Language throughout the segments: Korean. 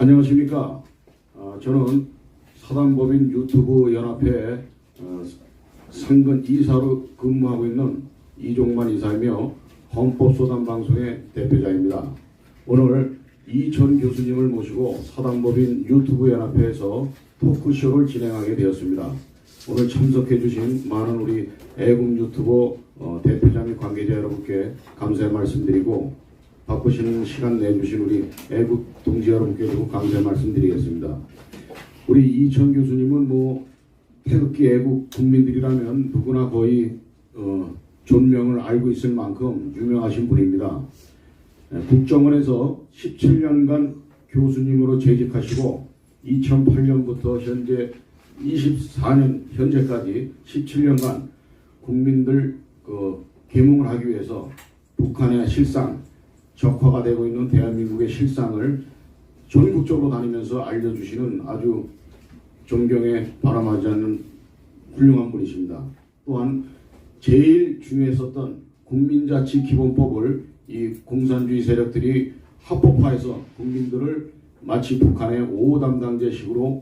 안녕하십니까. 저는 사단법인 유튜브 연합회 상근 이사로 근무하고 있는 이종만 이사이며 헌법소담방송의 대표자입니다. 오늘 이천 교수님을 모시고 사단법인 유튜브 연합회에서 토크쇼를 진행하게 되었습니다. 오늘 참석해 주신 많은 우리 애국 유튜버 대표자 및 관계자 여러분께 감사의 말씀드리고, 바쁘신 시간 내주신 우리 애국 동지 여러분께도 감사의 말씀드리겠습니다. 우리 이천 교수님은 태극기 애국 국민들이라면 누구나 거의 존명을 알고 있을 만큼 유명하신 분입니다. 국정원에서 17년간 교수님으로 재직하시고 2008년부터 현재 24년 현재까지 17년간 국민들 계몽을 하기 위해서 북한의 실상, 적화가 되고 있는 대한민국의 실상을 전국적으로 다니면서 알려주시는 아주 존경에 바람하지 않는 훌륭한 분이십니다. 또한 제일 중요했었던 국민자치기본법을 이 공산주의 세력들이 합법화해서 국민들을 마치 북한의 5담당제식으로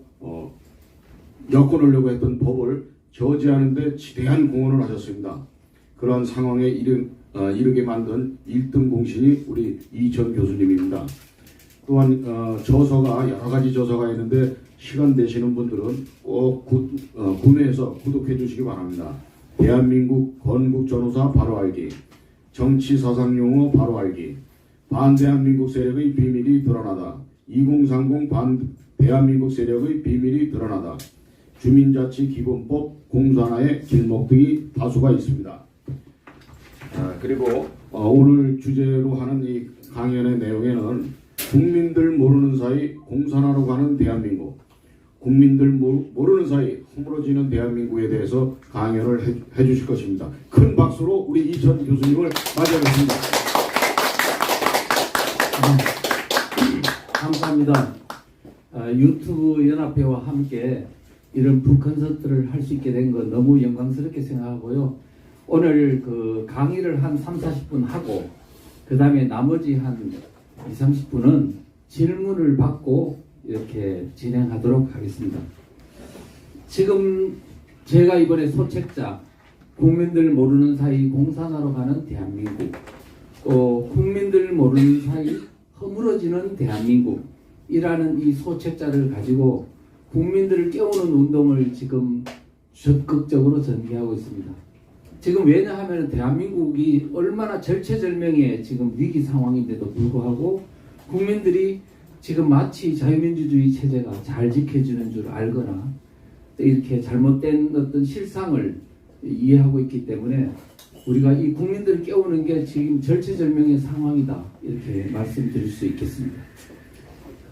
엮어놓으려고 했던 법을 저지하는 데 지대한 공헌을 하셨습니다. 그러한 상황에 이르게 만든 1등 공신이 우리 이천 교수님입니다. 또한 저서가 여러 가지 저서가 있는데 시간 되시는 분들은 꼭 구매해서 구독해 주시기 바랍니다. 대한민국 건국전후사 바로 알기, 정치사상용어 바로 알기, 반대한민국 세력의 비밀이 드러나다, 2030 대한민국 세력의 비밀이 드러나다, 주민자치기본법 공산화의 길목 등이 다수가 있습니다. 그리고 오늘 주제로 하는 이 강연의 내용에는 국민들 모르는 사이 공산화로 가는 대한민국, 국민들 모르는 사이 허물어지는 대한민국에 대해서 강연을 해주실 것입니다. 큰 박수로 우리 이천 교수님을 맞이하겠습니다. 감사합니다. 유튜브 연합회와 함께 이런 북콘서트를 할 수 있게 된 건 너무 영광스럽게 생각하고요. 오늘 강의를 한 30-40분 하고 그 다음에 나머지 한 20-30분은 질문을 받고 이렇게 진행하도록 하겠습니다. 지금 제가 이번에 소책자 국민들 모르는 사이 공산화로 가는 대한민국, 또 국민들 모르는 사이 허물어지는 대한민국이라는 이 소책자를 가지고 국민들을 깨우는 운동을 지금 적극적으로 전개하고 있습니다. 지금 왜냐하면 대한민국이 얼마나 절체절명의 지금 위기 상황인데도 불구하고 국민들이 지금 마치 자유민주주의 체제가 잘 지켜지는 줄 알거나 이렇게 잘못된 어떤 실상을 이해하고 있기 때문에 우리가 이 국민들을 깨우는 게 지금 절체절명의 상황이다, 이렇게 말씀드릴 수 있겠습니다.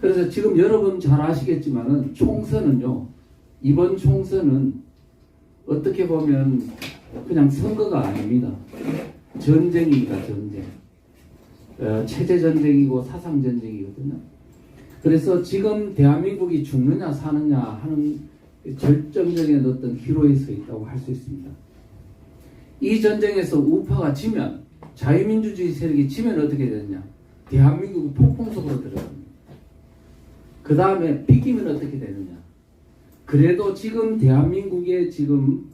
그래서 지금 여러분 잘 아시겠지만은 총선은요, 이번 총선은 어떻게 보면 그냥 선거가 아닙니다. 전쟁입니다. 전쟁. 체제 전쟁이고 사상 전쟁이거든요. 그래서 지금 대한민국이 죽느냐 사느냐 하는 결정적인 어떤 기로에 서 있다고 할 수 있습니다. 이 전쟁에서 우파가 지면, 자유민주주의 세력이 지면 어떻게 되느냐? 대한민국이 폭풍 속으로 들어갑니다. 그 다음에 비기면 어떻게 되느냐? 그래도 지금 대한민국의 지금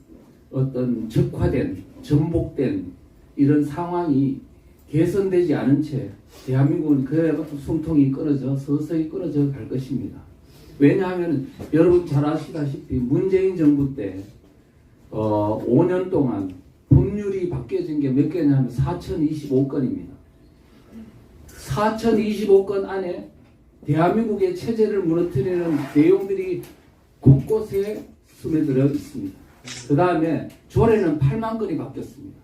어떤 적화된, 전복된 이런 상황이 개선되지 않은 채 대한민국은 그래도 숨통이 끊어져 서서히 끊어져 갈 것입니다. 왜냐하면 여러분 잘 아시다시피 문재인 정부 때 5년 동안 법률이 바뀌어진 게 몇 개냐면 4025건입니다. 4025건 안에 대한민국의 체제를 무너뜨리는 내용들이 곳곳에 스며들어 있습니다. 그 다음에 조례는 8만 건이 바뀌었습니다.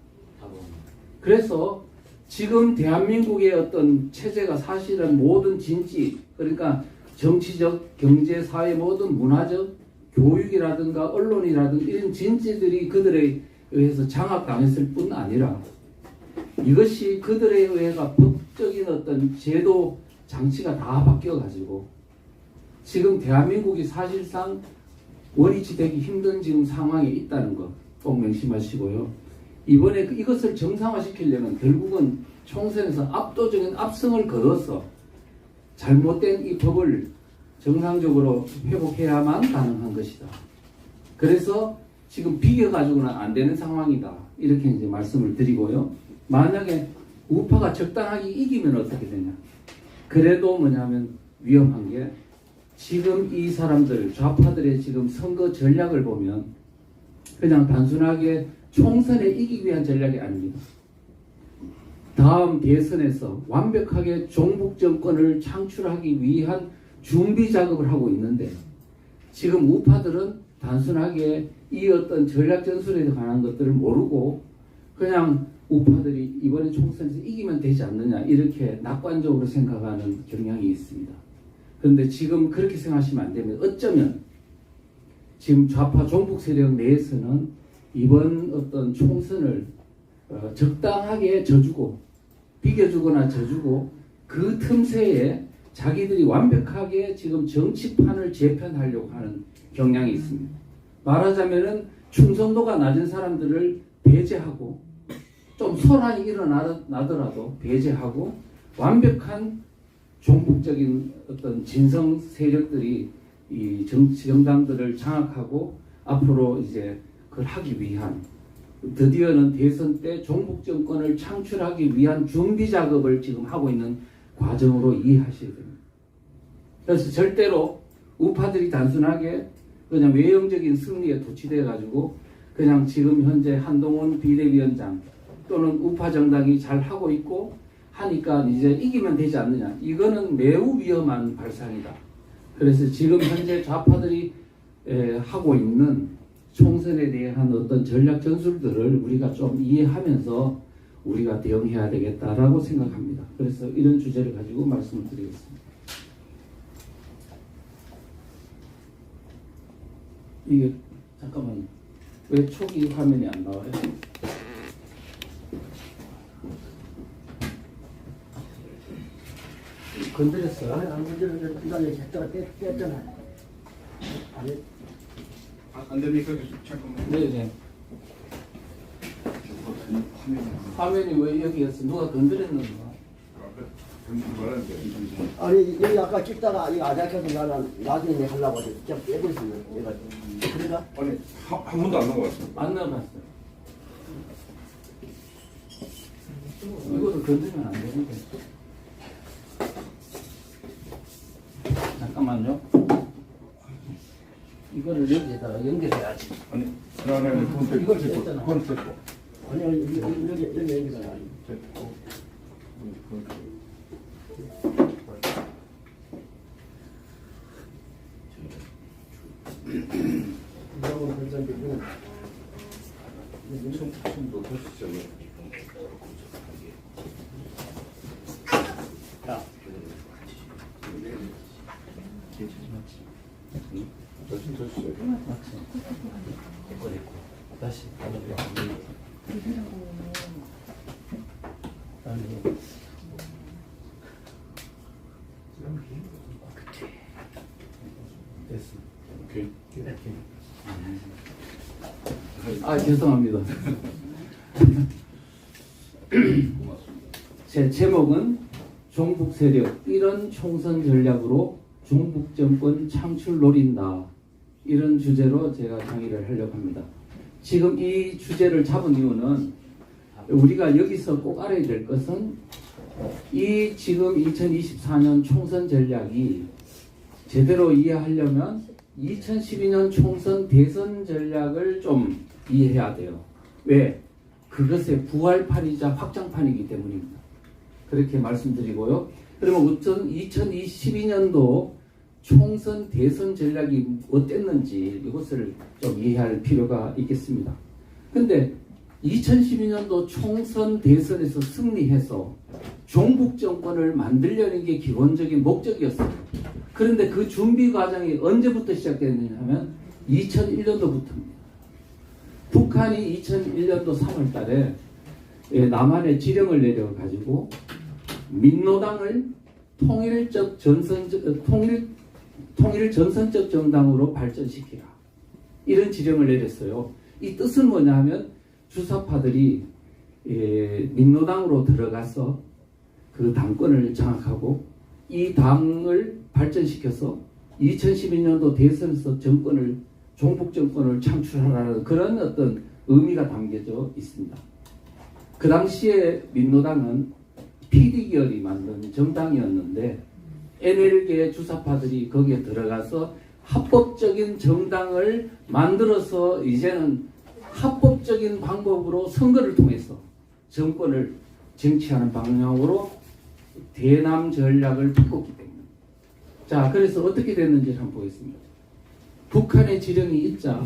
그래서 지금 대한민국의 어떤 체제가 사실은 모든 진지, 그러니까 정치적, 경제, 사회 모든 문화적, 교육이라든가 언론이라든가 이런 진지들이 그들에 의해서 장악당했을 뿐 아니라 이것이 그들에 의해서 법적인 어떤 제도 장치가 다 바뀌어가지고 지금 대한민국이 사실상 원위치 되기 힘든 지금 상황에 있다는 거 꼭 명심하시고요. 이번에 이것을 정상화시키려면 결국은 총선에서 압도적인 압승을 거둬서 잘못된 이 법을 정상적으로 회복해야만 가능한 것이다. 그래서 지금 비교가지고는 안 되는 상황이다. 이렇게 이제 말씀을 드리고요. 만약에 우파가 적당하게 이기면 어떻게 되냐. 그래도 뭐냐면 위험한 게 지금 이 사람들, 좌파들의 지금 선거 전략을 보면 그냥 단순하게 총선에 이기기 위한 전략이 아닙니다. 다음 대선에서 완벽하게 종북 정권을 창출하기 위한 준비 작업을 하고 있는데 지금 우파들은 단순하게 이 어떤 전략 전술에 관한 것들을 모르고 그냥 우파들이 이번에 총선에서 이기면 되지 않느냐 이렇게 낙관적으로 생각하는 경향이 있습니다. 그런데 지금 그렇게 생각하시면 안 됩니다. 어쩌면 지금 좌파 종북 세력 내에서는 이번 어떤 총선을 적당하게 져주고 비겨주거나 져주고 그 틈새에 자기들이 완벽하게 지금 정치판을 재편하려고 하는 경향이 있습니다. 말하자면은 충성도가 낮은 사람들을 배제하고 좀 소란이 일어나더라도 배제하고 완벽한 종북적인 어떤 진성 세력들이 이 정당들을 장악하고 앞으로 이제 그걸 하기 위한 드디어는 대선 때 종북 정권을 창출하기 위한 준비 작업을 지금 하고 있는 과정으로 이해하셔야 됩니다. 그래서 절대로 우파들이 단순하게 그냥 외형적인 승리에 도취돼 가지고 그냥 지금 현재 한동훈 비대위원장 또는 우파 정당이 잘 하고 있고 하니까 이제 이기면 되지 않느냐. 이거는 매우 위험한 발상이다. 그래서 지금 현재 좌파들이 하고 있는 총선에 대한 어떤 전략 전술들을 우리가 좀 이해하면서 우리가 대응해야 되겠다라고 생각합니다. 그래서 이런 주제를 가지고 말씀을 드리겠습니다. 이게 잠깐만 왜 초기 화면이 안 나와요? 건드렸어요? 안 건드렸는데 이거 했다가 뺐잖아. 아니 안 됩니까? 잠깐만. 네네. 화면이 왜 여기였어? 누가 건드렸는가? 아니 여기 아까 찍다가 이거 아작해서 나는 나중에 하려고 그냥 빼고 있었네. 내가 그래가 아니 한 번도 안 나왔어. 안 나갔어요. 이거를 건드리면 안 되는데. 잠깐만요. 이거를 여기에다가 연결해야지. 아니 그 안에 폰 이걸 뺐고 뺐잖아. 폰 뺐고. 아니 여기 여기가 이거 괜찮겠고. 좀 놓으시죠. 자, 대신 드시죠. 맞지? 이거 됐고. 다시. 아니. 됐어. 오케이. 아 죄송합니다. 제 제목은 종북 세력 이런 총선 전략으로 종북 정권 창출 노린다. 이런 주제로 제가 강의를 하려고 합니다. 지금 이 주제를 잡은 이유는 우리가 여기서 꼭 알아야 될 것은 이 지금 2024년 총선 전략이 제대로 이해하려면 2012년 총선 대선 전략을 좀 이해해야 돼요. 왜? 그것의 부활판이자 확장판이기 때문입니다. 그렇게 말씀드리고요. 그러면 어떤 2022년도 총선 대선 전략이 어땠는지 이것을 좀 이해할 필요가 있겠습니다. 근데 2012년도 총선 대선에서 승리해서 종북 정권을 만들려는 게 기본적인 목적이었어요. 그런데 그 준비 과정이 언제부터 시작됐느냐 하면 2001년도부터입니다. 북한이 2001년도 3월 달에 남한에 지령을 내려가지고 민노당을 통일 전선적 정당으로 발전시키라. 이런 지령을 내렸어요. 이 뜻은 뭐냐 하면 주사파들이 민노당으로 들어가서 그 당권을 장악하고 이 당을 발전시켜서 2012년도 대선에서 종북 정권을 창출하라는 그런 어떤 의미가 담겨져 있습니다. 그 당시에 민노당은 PD결이 만든 정당이었는데 NL계 주사파들이 거기에 들어가서 합법적인 정당을 만들어서 이제는 합법적인 방법으로 선거를 통해서 정권을 쟁취하는 방향으로 대남 전략을 바꿨기 때문에. 자, 그래서 어떻게 됐는지 한번 보겠습니다. 북한의 지령이 있자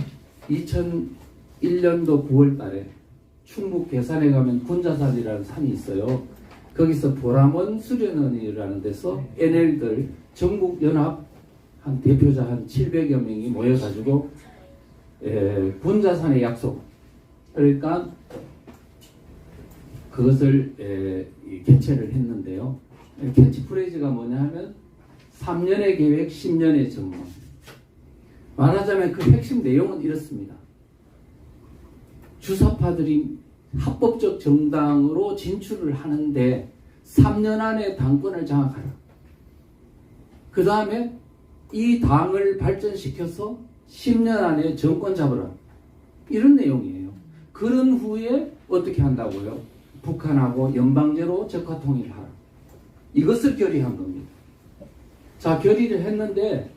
2001년도 9월 달에 충북 괴산에 가면 군자산이라는 산이 있어요. 거기서 보람원 수련원이라는 데서 NL들 전국연합 한 대표자 한 700여 명이 모여가지고 군자산의 약속, 그러니까 그것을 개최를 했는데요. 캐치프레이즈가 뭐냐 하면 3년의 계획, 10년의 전망. 말하자면 그 핵심 내용은 이렇습니다. 주사파들이 합법적 정당으로 진출을 하는데 3년 안에 당권을 장악하라. 그 다음에 이 당을 발전시켜서 10년 안에 정권 잡으라. 이런 내용이에요. 그런 후에 어떻게 한다고요? 북한하고 연방제로 적화 통일하라. 이것을 결의한 겁니다. 자, 결의를 했는데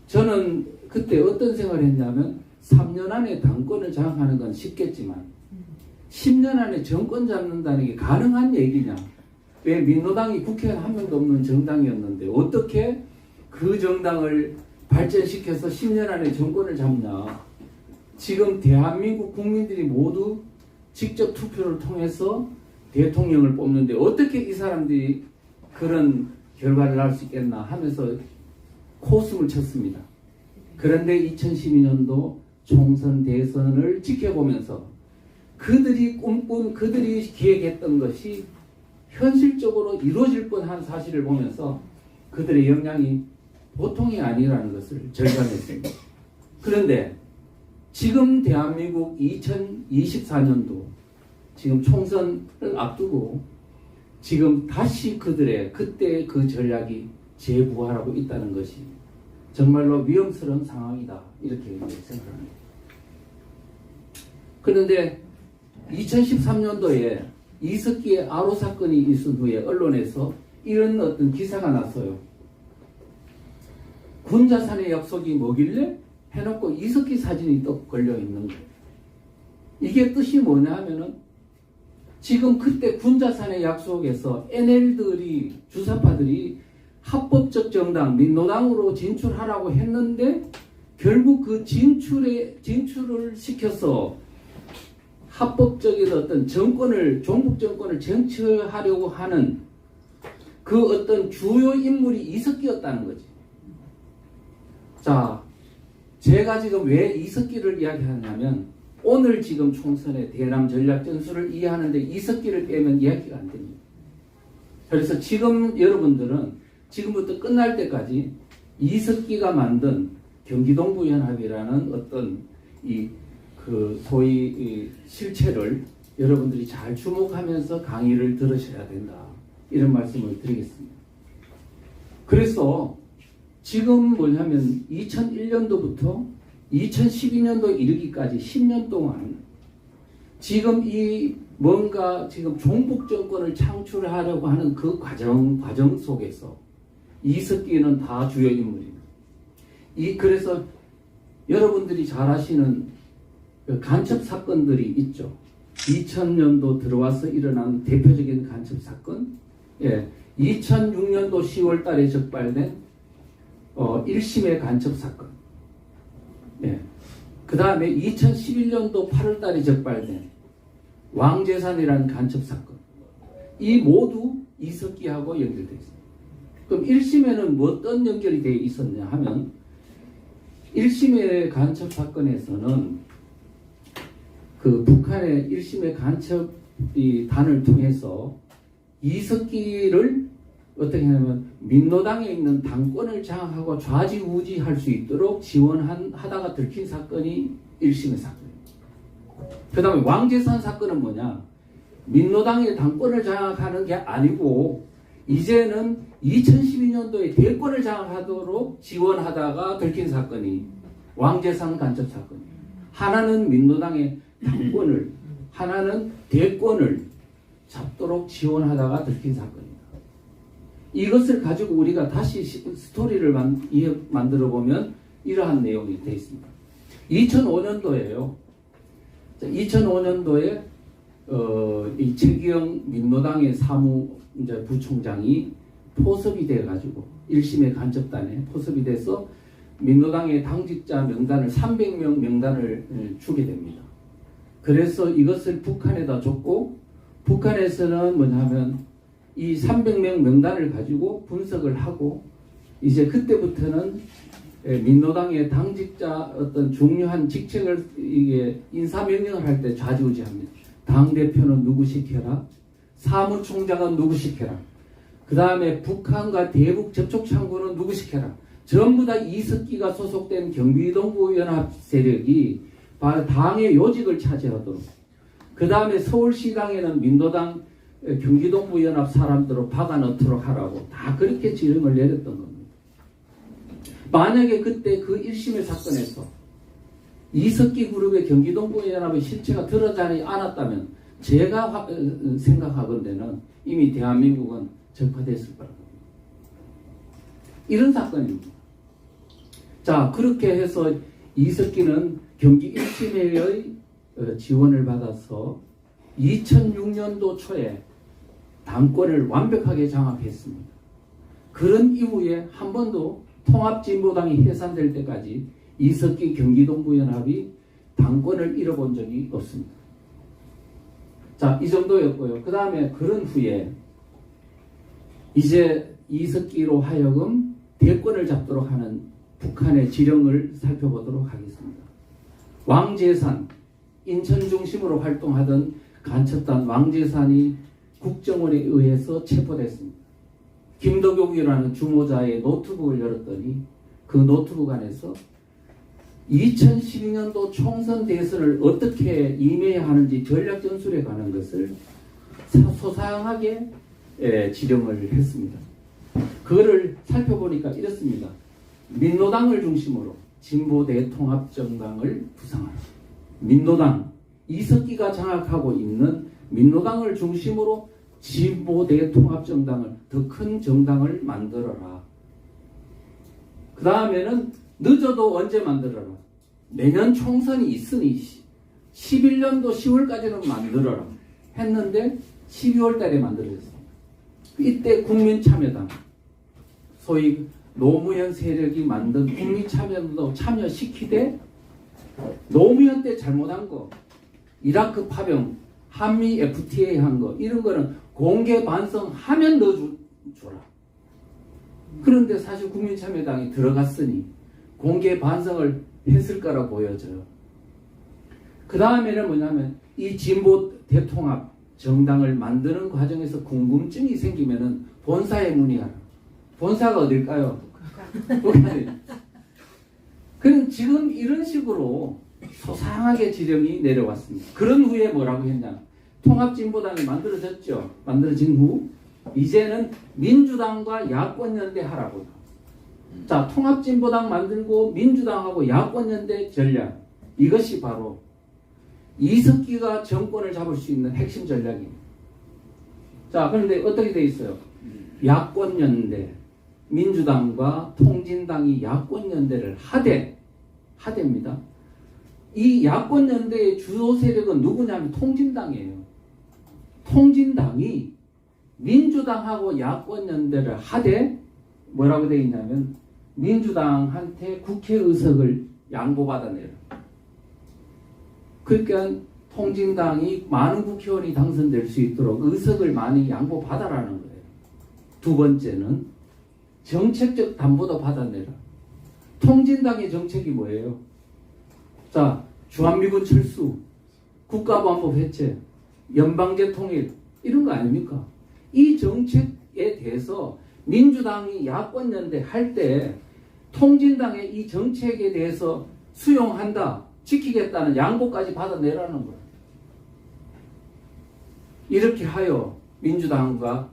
저는 그때 어떤 생각을 했냐면 3년 안에 당권을 장악하는 건 쉽겠지만 10년 안에 정권 잡는다는 게 가능한 얘기냐? 왜 민노당이 국회의원 한 명도 없는 정당이었는데 어떻게 그 정당을 발전시켜서 10년 안에 정권을 잡냐? 지금 대한민국 국민들이 모두 직접 투표를 통해서 대통령을 뽑는데 어떻게 이 사람들이 그런 결과를 날 수 있겠나 하면서 코웃음을 쳤습니다. 그런데 2012년도 총선 대선을 지켜보면서 그들이 꿈꾼, 그들이 기획했던 것이 현실적으로 이루어질 뻔한 사실을 보면서 그들의 역량이 보통이 아니라는 것을 절감했습니다. 그런데 지금 대한민국 2024년도 지금 총선을 앞두고 지금 다시 그들의 그때 그 전략이 재부활하고 있다는 것이 정말로 위험스러운 상황이다. 이렇게 생각합니다. 그런데 2013년도에 이석기의 아로 사건이 있은 후에 언론에서 이런 어떤 기사가 났어요. 군자산의 약속이 뭐길래 해놓고 이석기 사진이 또 걸려있는 거예요. 이게 뜻이 뭐냐 하면은 지금 그때 군자산의 약속에서 NL들이 주사파들이 합법적 정당 민노당으로 진출하라고 했는데 결국 그 진출을 시켜서 합법적인 어떤 정권을 종북 정권을 쟁취하려고 하는 그 어떤 주요 인물이 이석기였다는 거지. 자, 제가 지금 왜 이석기를 이야기하냐면 오늘 지금 총선의 대남 전략 전술을 이해하는데 이석기를 빼면 이야기가 안 됩니다. 그래서 지금 여러분들은 지금부터 끝날 때까지 이석기가 만든 경기동부연합이라는 어떤 소위 실체를 여러분들이 잘 주목하면서 강의를 들으셔야 된다. 이런 말씀을 드리겠습니다. 그래서 지금 뭐냐면 2001년도부터 2012년도 이르기까지 10년 동안 지금 뭔가 지금 종북 정권을 창출하려고 하는 그 과정 속에서 이석기는 다 주요 인물입니다. 그래서 여러분들이 잘 아시는 간첩 사건들이 있죠. 2000년도 들어와서 일어난 대표적인 간첩 사건, 2006년도 10월 달에 적발된 1심의 간첩 사건, 그 다음에 2011년도 8월 달에 적발된 왕재산이라는 간첩 사건, 이 모두 이석기하고 연결되어 있습니다. 그럼 1심에는 어떤 연결이 되어 있었냐 하면 1심의 간첩 사건에서는 그 북한의 1심의 간첩 단을 통해서 이석기를 어떻게 하냐면 민노당에 있는 당권을 장악하고 좌지우지할 수 있도록 지원하다가 들킨 사건이 1심의 사건입니다. 그 다음에 왕재산 사건은 뭐냐? 민노당의 당권을 장악하는 게 아니고 이제는 2012년도에 대권을 장악하도록 지원하다가 들킨 사건이 왕재산 간첩 사건이에요. 하나는 민노당의 당권을, 하나는 대권을 잡도록 지원하다가 들킨 사건입니다. 이것을 가지고 우리가 다시 스토리를 만들어 보면 이러한 내용이 되어 있습니다. 2005년도에요. 2005년도에 이 최기영 민노당의 사무부총장이 포섭이 돼가지고 1심의 간첩단에 포섭이 돼서 민노당의 당직자 명단을 300명 명단을 주게 됩니다. 그래서 이것을 북한에다 줬고 북한에서는 뭐냐면 이 300명 명단을 가지고 분석을 하고 이제 그때부터는 민노당의 당직자 어떤 중요한 직책을 이게 인사명령을 할 때 좌지우지합니다. 당대표는 누구 시켜라, 사무총장은 누구 시켜라, 그 다음에 북한과 대북 접촉 창구는 누구 시켜라. 전부 다 이석기가 소속된 경기동부 연합 세력이 바로 당의 요직을 차지하도록, 그 다음에 서울시당에는 민노당 경기동부 연합 사람들을 박아 넣도록 하라고 다 그렇게 지령을 내렸던 겁니다. 만약에 그때 그 1심의 사건에서 이석기 그룹의 경기동부 연합의 실체가 드러나지 않았다면 제가 생각하건대는 이미 대한민국은 적화됐을 거라고 합니다. 이런 사건입니다. 자, 그렇게 해서 이석기는 경기 1심회의 지원을 받아서 2006년도 초에 당권을 완벽하게 장악했습니다. 그런 이후에 한 번도 통합진보당이 해산될 때까지 이석기 경기동부연합이 당권을 잃어본 적이 없습니다. 자, 이 정도였고요. 그 다음에 그런 후에 이제 이석기로 하여금 대권을 잡도록 하는 북한의 지령을 살펴보도록 하겠습니다. 왕재산, 인천 중심으로 활동하던 간첩단 왕재산이 국정원에 의해서 체포됐습니다. 김덕용이라는 주모자의 노트북을 열었더니 그 노트북 안에서 2012년도 총선 대선을 어떻게 임해야 하는지 전략 전술에 관한 것을 소상하게 지령을 했습니다. 그거를 살펴보니까 이렇습니다. 민노당을 중심으로 진보대 통합정당을 구상하라. 민노당, 이석기가 장악하고 있는 민노당을 중심으로 진보대 통합정당을, 더 큰 정당을 만들어라. 그 다음에는 늦어도 언제 만들어라. 내년 총선이 있으니 11년도 10월까지는 만들어라 했는데 12월 달에 만들어졌습니다. 이때 국민참여당, 소위 노무현 세력이 만든 국민참여도 참여시키되 노무현 때 잘못한 거, 이라크 파병, 한미 FTA 한 거, 이런 거는 공개 반성하면 넣어줘라. 그런데 사실 국민참여당이 들어갔으니 공개 반성을 했을 거라 보여져요. 그 다음에는 뭐냐면 이 진보 대통합 정당을 만드는 과정에서 궁금증이 생기면은 본사에 문의하라. 본사가 어딜까요? 북한이. 그럼 지금 이런 식으로 소상하게 지령이 내려왔습니다. 그런 후에 뭐라고 했냐? 통합진보당이 만들어졌죠. 만들어진 후 이제는 민주당과 야권연대 하라고. 자, 통합진보당 만들고 민주당하고 야권연대 전략, 이것이 바로 이석기가 정권을 잡을 수 있는 핵심 전략입니다. 자, 그런데 어떻게 돼 있어요? 야권연대, 민주당과 통진당이 야권연대를 하대입니다. 이 야권연대의 주요 세력은 누구냐면 통진당이에요. 통진당이 민주당하고 야권연대를 하되 뭐라고 되어 있냐면 민주당한테 국회의석을 양보받아내라. 그러니까 통진당이 많은 국회의원이 당선될 수 있도록 의석을 많이 양보받아라는 거예요. 두 번째는 정책적 담보도 받아내라. 통진당의 정책이 뭐예요? 자, 주한미군 철수, 국가보안법 해체, 연방제 통일, 이런 거 아닙니까? 이 정책에 대해서 민주당이 야권연대 할 때 통진당의 이 정책에 대해서 수용한다, 지키겠다는 양보까지 받아내라는 거예요. 이렇게 하여 민주당과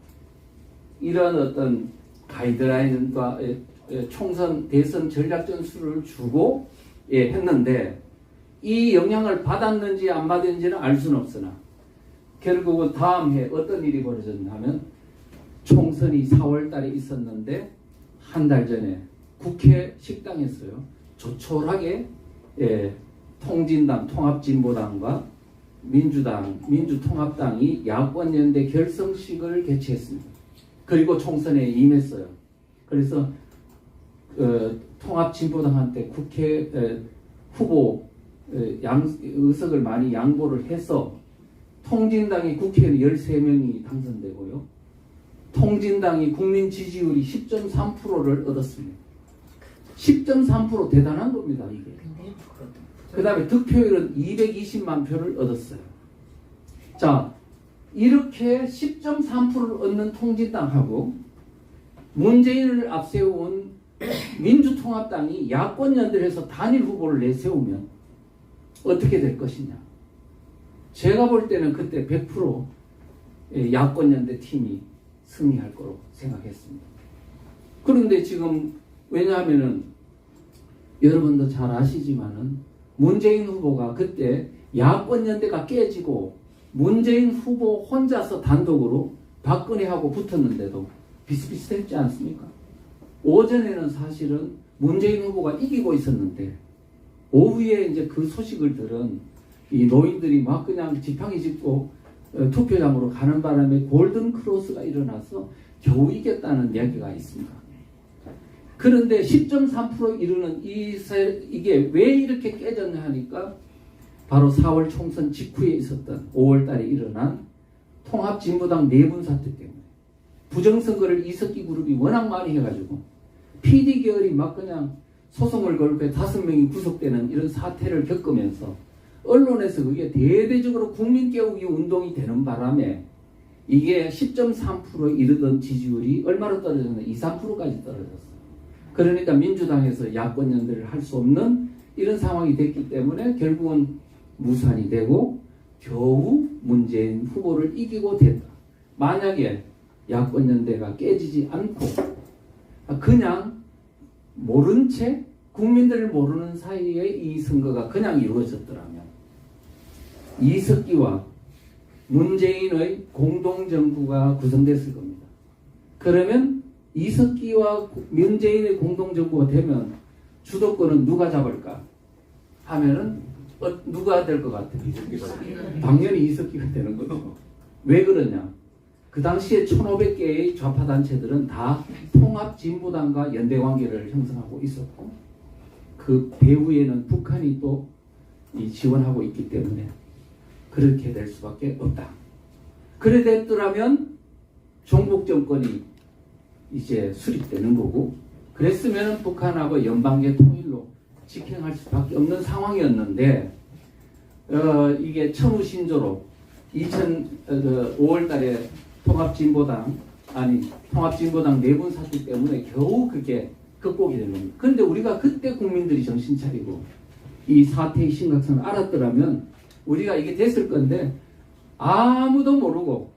이런 어떤 가이드라인과 총선 대선 전략 전술을 주고 했는데 이 영향을 받았는지 안 받았는지는 알 수는 없으나 결국은 다음 해 어떤 일이 벌어졌냐면 총선이 4월 달에 있었는데 한 달 전에 국회 식당에서요 조촐하게 통진당, 통합진보당과 민주당, 민주통합당이 야권연대 결성식을 개최했습니다. 그리고 총선에 임했어요. 그래서 통합진보당한테 국회 후보 의석을 많이 양보를 해서 통진당이 국회의원 13명이 당선되고요. 통진당이 국민 지지율이 10.3%를 얻었습니다. 10.3% 대단한 겁니다, 이게. 그 다음에 득표율은 220만 표를 얻었어요. 자, 이렇게 10.3%를 얻는 통진당하고 문재인을 앞세운 민주통합당이 야권연대에서 단일 후보를 내세우면 어떻게 될 것이냐. 제가 볼 때는 그때 100% 야권연대 팀이 승리할 거로 생각했습니다. 그런데 지금 왜냐하면은 여러분도 잘 아시지만은 문재인 후보가 그때 야권연대가 깨지고 문재인 후보 혼자서 단독으로 박근혜하고 붙었는데도 비슷비슷했지 않습니까? 오전에는 사실은 문재인 후보가 이기고 있었는데 오후에 이제 그 소식을 들은 이 노인들이 막 그냥 지팡이 짚고 투표장으로 가는 바람에 골든 크로스가 일어나서 겨우 이겼다는 이야기가 있습니다. 그런데 10.3% 이르는 이게 왜 이렇게 깨졌냐 하니까 바로 4월 총선 직후에 있었던 5월 달에 일어난 통합진보당 내분 사태 때문에 부정선거를 이석기 그룹이 워낙 많이 해가지고 PD 계열이 막 그냥 소송을 걸고 5명이 구속되는 이런 사태를 겪으면서 언론에서 그게 대대적으로 국민 깨우기 운동이 되는 바람에 이게 10.3% 이르던 지지율이 얼마로 떨어졌나 2, 3%까지 떨어졌어요. 그러니까 민주당에서 야권 연대를 할 수 없는 이런 상황이 됐기 때문에 결국은 무산이 되고 겨우 문재인 후보를 이기고 됐다. 만약에 야권 연대가 깨지지 않고 그냥 모른 채 국민들을 모르는 사이에 이 선거가 그냥 이루어졌더라면 이석기와 문재인의 공동정부가 구성됐을 겁니다. 그러면 이석기와 문재인의 공동정부가 되면 주도권은 누가 잡을까 하면은 누가 될 것 같아요? 당연히 이석기가 되는 거죠. 왜 그러냐? 그 당시에 1500개의 좌파단체들은 다 통합진보당과 연대관계를 형성하고 있었고 그 배후에는 북한이 또 지원하고 있기 때문에 그렇게 될 수밖에 없다. 그래 됐더라면 종북정권이 이제 수립되는 거고 그랬으면 북한하고 연방계 통일로 직행할 수밖에 없는 상황이었는데 이게 천우신조로 5월 달에 통합진보당 내분 사태 때문에 겨우 그게 극복이 되는 겁니다. 그런데 우리가 그때 국민들이 정신 차리고 이 사태의 심각성을 알았더라면 우리가 이게 됐을 건데 아무도 모르고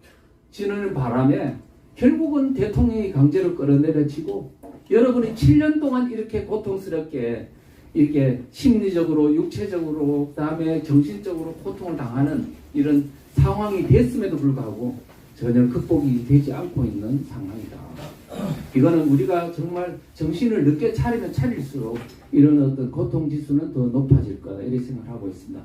지는 바람에 결국은 대통령이 강제로 끌어내려치고 여러분이 7년 동안 이렇게 고통스럽게 이렇게 심리적으로 육체적으로 그다음에 정신적으로 고통을 당하는 이런 상황이 됐음에도 불구하고 전혀 극복이 되지 않고 있는 상황이다. 이거는 우리가 정말 정신을 늦게 차리면 차릴수록 이런 어떤 고통 지수는 더 높아질 거다 이렇게 생각하고 있습니다.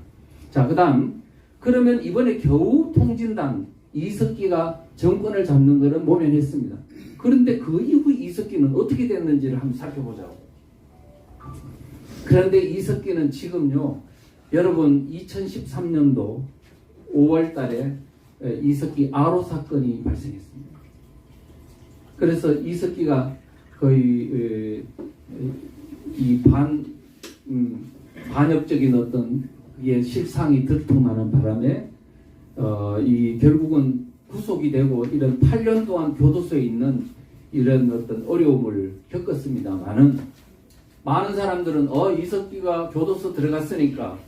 자, 그다음 그러면 이번에 겨우 통진당 이석기가 정권을 잡는 것은 모면했습니다. 그런데 그 이후 이석기는 어떻게 됐는지를 한번 살펴보자고. 그런데 이석기는 지금요, 여러분 2013년도 5월 달에 이석기 아로 사건이 발생했습니다. 그래서 이석기가 거의 이 반역적인 어떤 실상이 들통나는 바람에 이 결국은 구속이 되고 이런 8년 동안 교도소에 있는 이런 어떤 어려움을 겪었습니다만은 많은 사람들은 이석기가 교도소 들어갔으니까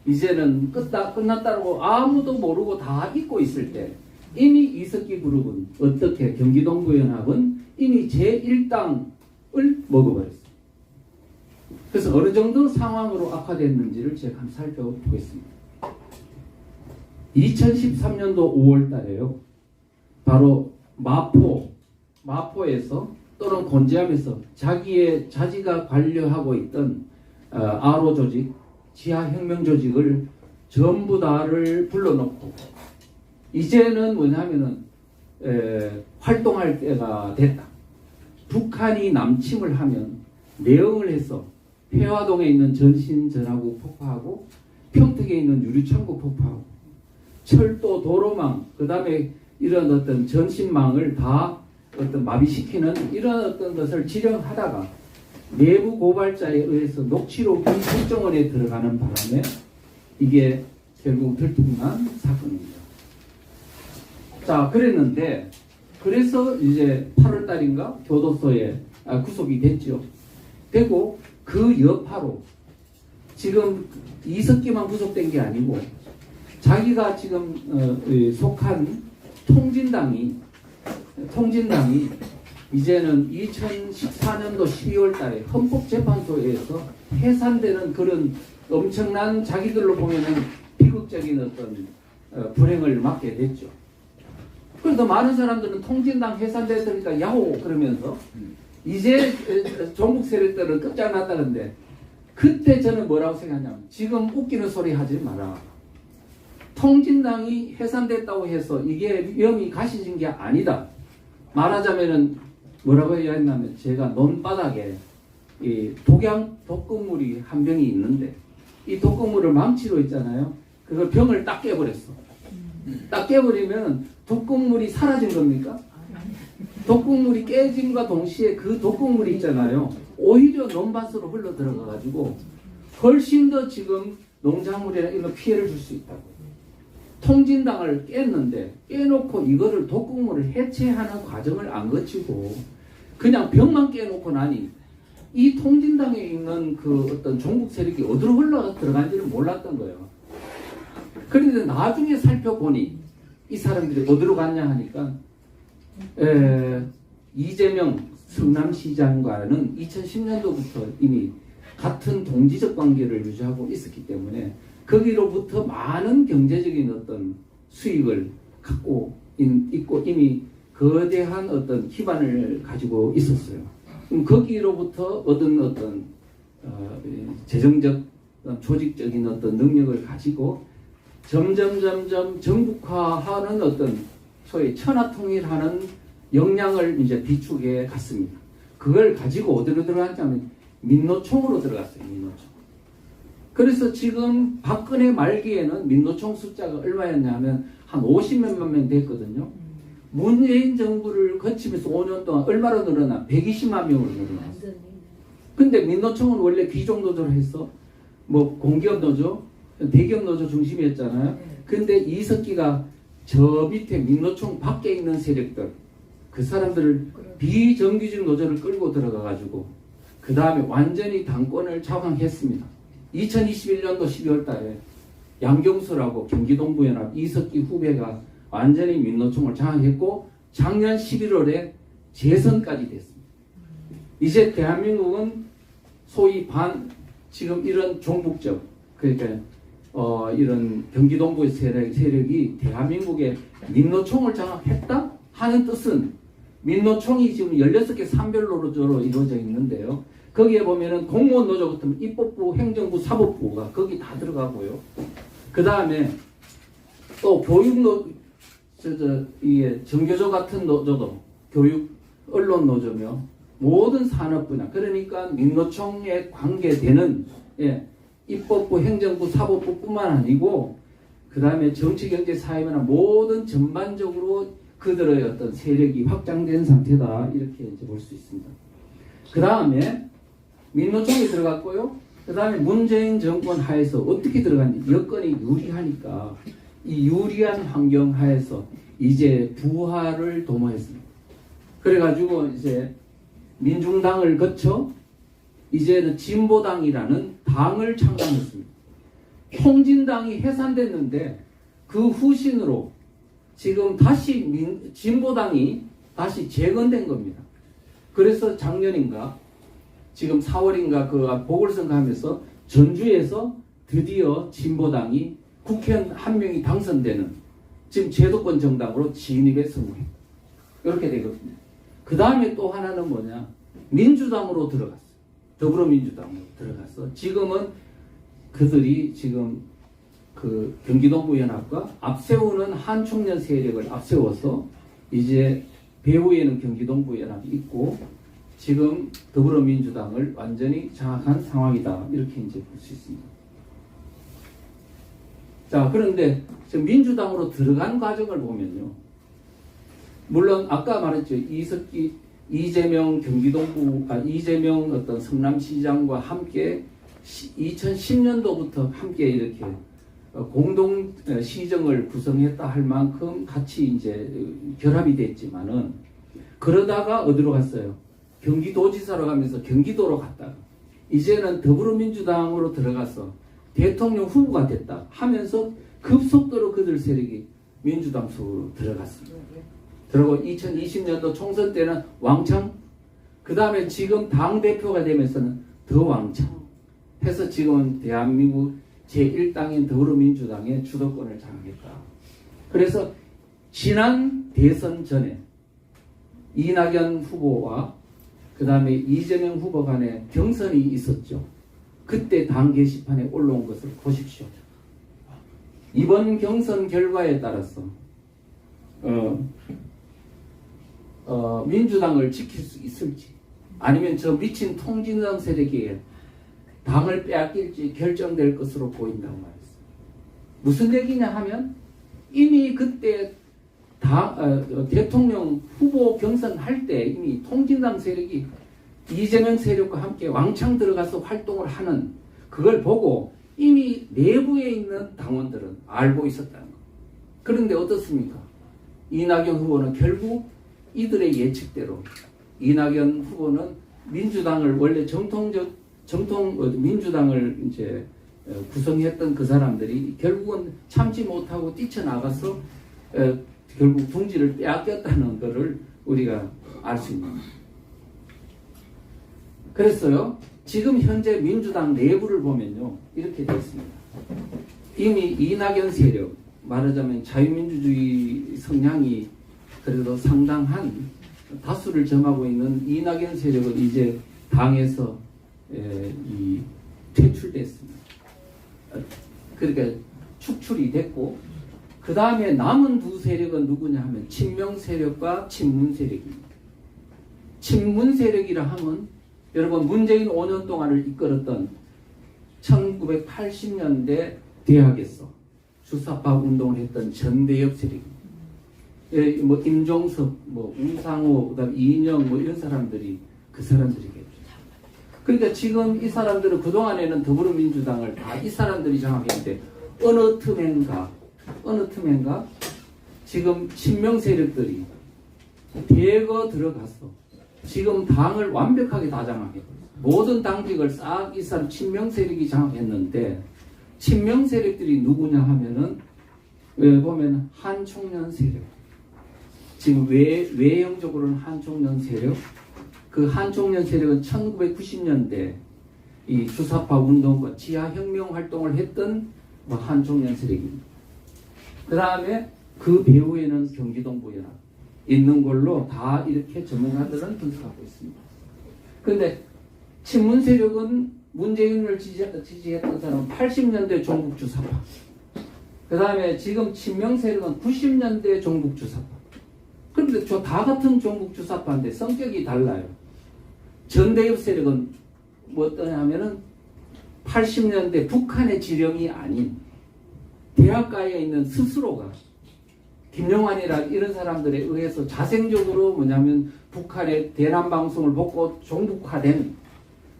이제는 끝났다고 아무도 모르고 다 잊고 있을 때 이미 이석기 그룹은 어떻게 경기동부연합은 이미 제1당을 먹어버렸어요. 그래서 어느 정도 상황으로 악화됐는지를 제가 한번 살펴보겠습니다. 2013년도 5월 달에요. 바로 마포에서 또는 곤지암에서 자기가 관여하고 있던 아로 조직, 지하혁명 조직을 전부 다를 불러놓고 이제는 뭐냐면은 활동할 때가 됐다. 북한이 남침을 하면 내응을 해서 회화동에 있는 전신전하고 폭파하고 평택에 있는 유리창고 폭파하고 철도 도로망 그 다음에 이런 어떤 전신망을 다 어떤 마비시키는 이런 어떤 것을 지령하다가 내부 고발자에 의해서 녹취록이 국정원에 들어가는 바람에 이게 결국 들통난 사건입니다. 자, 그랬는데 그래서 이제 8월 달인가 교도소에 구속이 됐죠. 되고 그 여파로 지금 이석기만 구속된 게 아니고 자기가 지금 속한 통진당이 이제는 2014년도 12월 달에 헌법재판소에서 해산되는 그런 엄청난 자기들로 보면은 비극적인 어떤 불행을 맞게 됐죠. 그래서 많은 사람들은 통진당 해산됐으니까 야호 그러면서 이제 종북 세력들은 끝장났다는데 그때 저는 뭐라고 생각하냐면 지금 웃기는 소리 하지 마라. 통진당이 해산됐다고 해서 이게 위험이 가시진 게 아니다. 말하자면은 뭐라고 해야 했냐면 제가 논바닥에 이 독극물이 한 병이 있는데 이 독극물을 망치로 있잖아요. 그걸 병을 딱 깨버렸어. 딱 깨버리면 독극물이 사라진 겁니까? 독극물이 깨짐과 동시에 그 독극물이 있잖아요. 오히려 논밭으로 흘러 들어가가지고 훨씬 더 지금 농작물이나 이런 피해를 줄 수 있다고. 통진당을 깼는데 깨놓고 이거를 독극물을 해체하는 과정을 안 거치고 그냥 병만 깨놓고 나니 이 통진당에 있는 그 어떤 종북 세력이 어디로 흘러 들어간지를 몰랐던 거예요. 그런데 나중에 살펴보니 이 사람들이 어디로 갔냐 하니까 이재명 성남시장과는 2010년도부터 이미 같은 동지적 관계를 유지하고 있었기 때문에 거기로부터 많은 경제적인 어떤 수익을 갖고 있고 이미 거대한 어떤 기반을 가지고 있었어요. 그럼 거기로부터 얻은 어떤 재정적 조직적인 어떤 능력을 가지고 점점 정북화하는 어떤 소위 천하통일하는 역량을 이제 비축해 갔습니다. 그걸 가지고 어디로 들어갔냐면 민노총으로 들어갔어요. 민노총. 그래서 지금 박근혜 말기에는 민노총 숫자가 얼마였냐면 한 50몇만 명 됐거든요. 문재인 정부를 거치면서 5년 동안 얼마로 늘어나? 120만 명으로 늘어났어요. 근데 민노총은 원래 귀족노조를 해서 뭐 공기업노조, 대기업노조 중심이었잖아요. 근데 이석기가 저 밑에 민노총 밖에 있는 세력들 그 사람들을 비정규직 노조를 끌고 들어가가지고 그 다음에 완전히 당권을 장악했습니다. 2021년도 12월 달에 양경수라고 경기동부연합 이석기 후배가 완전히 민노총을 장악했고 작년 11월에 재선까지 됐습니다. 이제 대한민국은 소위 지금 이런 종북적 그러니까 이런 경기동부의 세력이 대한민국의 민노총을 장악했다 하는 뜻은 민노총이 지금 16개 산별노조로 이루어져 있는데요. 거기에 보면은 공무원 노조 같으면 입법부, 행정부, 사법부가 거기 다 들어가고요. 그 다음에 또 이게 정교조 같은 노조도 교육, 언론 노조며 모든 산업 분야 그러니까 민노총에 관계되는 입법부, 행정부, 사법부뿐만 아니고 그 다음에 정치, 경제, 사회나 모든 전반적으로 그들의 어떤 세력이 확장된 상태다 이렇게 이제 볼 수 있습니다. 그 다음에 민노총이 들어갔고요. 그 다음에 문재인 정권 하에서 어떻게 들어갔는지 여건이 유리하니까 이 유리한 환경 하에서 이제 부활을 도모했습니다. 그래가지고 이제 민중당을 거쳐 이제는 진보당이라는 당을 창당했습니다. 통진당이 해산됐는데 그 후신으로 지금 다시 진보당이 다시 재건된 겁니다. 그래서 작년인가 지금 4월인가 그 보궐선거 하면서 전주에서 드디어 진보당이 국회의원 한 명이 당선되는 지금 제도권 정당으로 진입에 성공했고 이렇게 되거든요. 그 다음에 또 하나는 뭐냐, 민주당으로 들어갔어요. 더불어민주당으로 들어가서 지금은 그들이 지금 그 경기동부연합과 앞세우는 한총련 세력을 앞세워서 이제 배후에는 경기동부연합이 있고 지금 더불어민주당을 완전히 장악한 상황이다, 이렇게 이제 볼 수 있습니다. 자, 그런데 지금 민주당으로 들어간 과정을 보면요, 물론 아까 말했죠, 이재명 이재명 어떤 성남시장과 함께 2010년도부터 함께 이렇게 공동 시정을 구성했다 할 만큼 같이 이제 결합이 됐지만은, 그러다가 어디로 갔어요? 경기도지사로 가면서 경기도로 갔다가 이제는 더불어민주당으로 들어가서 대통령 후보가 됐다 하면서 급속도로 그들 세력이 민주당 속으로 들어갔습니다. 그리고 2020년도 총선 때는 왕창, 그 다음에 지금 당대표가 되면서는 더 왕창 해서 지금은 대한민국 제1당인 더불어민주당의 주도권을 장악했다. 그래서 지난 대선 전에 이낙연 후보와 그 다음에 이재명 후보 간에 경선이 있었죠. 그때 당 게시판에 올라온 것을 보십시오. 이번 경선 결과에 따라서 민주당을 지킬 수 있을지, 아니면 저 미친 통진당 세력에 당을 빼앗길지 결정될 것으로 보인다고 말했어요. 무슨 얘기냐 하면, 이미 그때 대통령 후보 경선할 때 이미 통진당 세력이 이재명 세력과 함께 왕창 들어가서 활동을 하는 그걸 보고 이미 내부에 있는 당원들은 알고 있었다는 거. 그런데 어떻습니까? 이낙연 후보는 결국 이들의 예측대로 이낙연 후보는 민주당을 원래 정통 민주당을 이제 구성했던 그 사람들이 결국은 참지 못하고 뛰쳐나가서 결국 둥지를 빼앗겼다는 것을 우리가 알 수 있는 거예요. 그랬어요. 지금 현재 민주당 내부를 보면요, 이렇게 되어 있습니다. 이미 이낙연 세력, 말하자면 자유민주주의 성향이 그래도 상당한 다수를 점하고 있는 이낙연 세력은 이제 당에서 퇴출됐습니다. 그러니까 축출이 됐고, 그 다음에 남은 두 세력은 누구냐 하면 친명 세력과 친문 세력입니다. 친문 세력이라 하면 여러분, 문재인 5년 동안을 이끌었던 1980년대 대학에서 주사파 운동을 했던 전대엽 세력입니다. 뭐 임종석, 뭐 우상호, 그다음 이인영 뭐 이런 사람들이 그 사람들이겠죠. 그러니까 지금 이 사람들은 그동안에는 더불어민주당을 다 이 사람들이 장악했는데 어느 틈엔가 지금 친명 세력들이 대거 들어가서 지금 당을 완벽하게 다 장악했어요. 모든 당직을 싹 이 사람 친명 세력이 장악했는데, 친명 세력들이 누구냐 하면은 보면 한총련 세력. 지금 외형적으로는 한총련 세력. 그 한총련 세력은 1990년대 이 주사파 운동과 지하혁명 활동을 했던 한총련 세력입니다. 그 다음에 그 배후에는 경기동부연합 있는 걸로 다 이렇게 전문가들은 분석하고 있습니다. 그런데 친문 세력은 문재인을 지지했던 사람은 80년대 종북 주사파. 그 다음에 지금 친명 세력은 90년대 종북 주사파. 그런데 저 다 같은 종북 주사파인데 성격이 달라요. 전대엽 세력은 뭐 어떠냐면은 80년대 북한의 지령이 아닌 대학가에 있는 스스로가 김영환이라 이런 사람들에 의해서 자생적으로 뭐냐면 북한의 대남 방송을 보고 종북화된,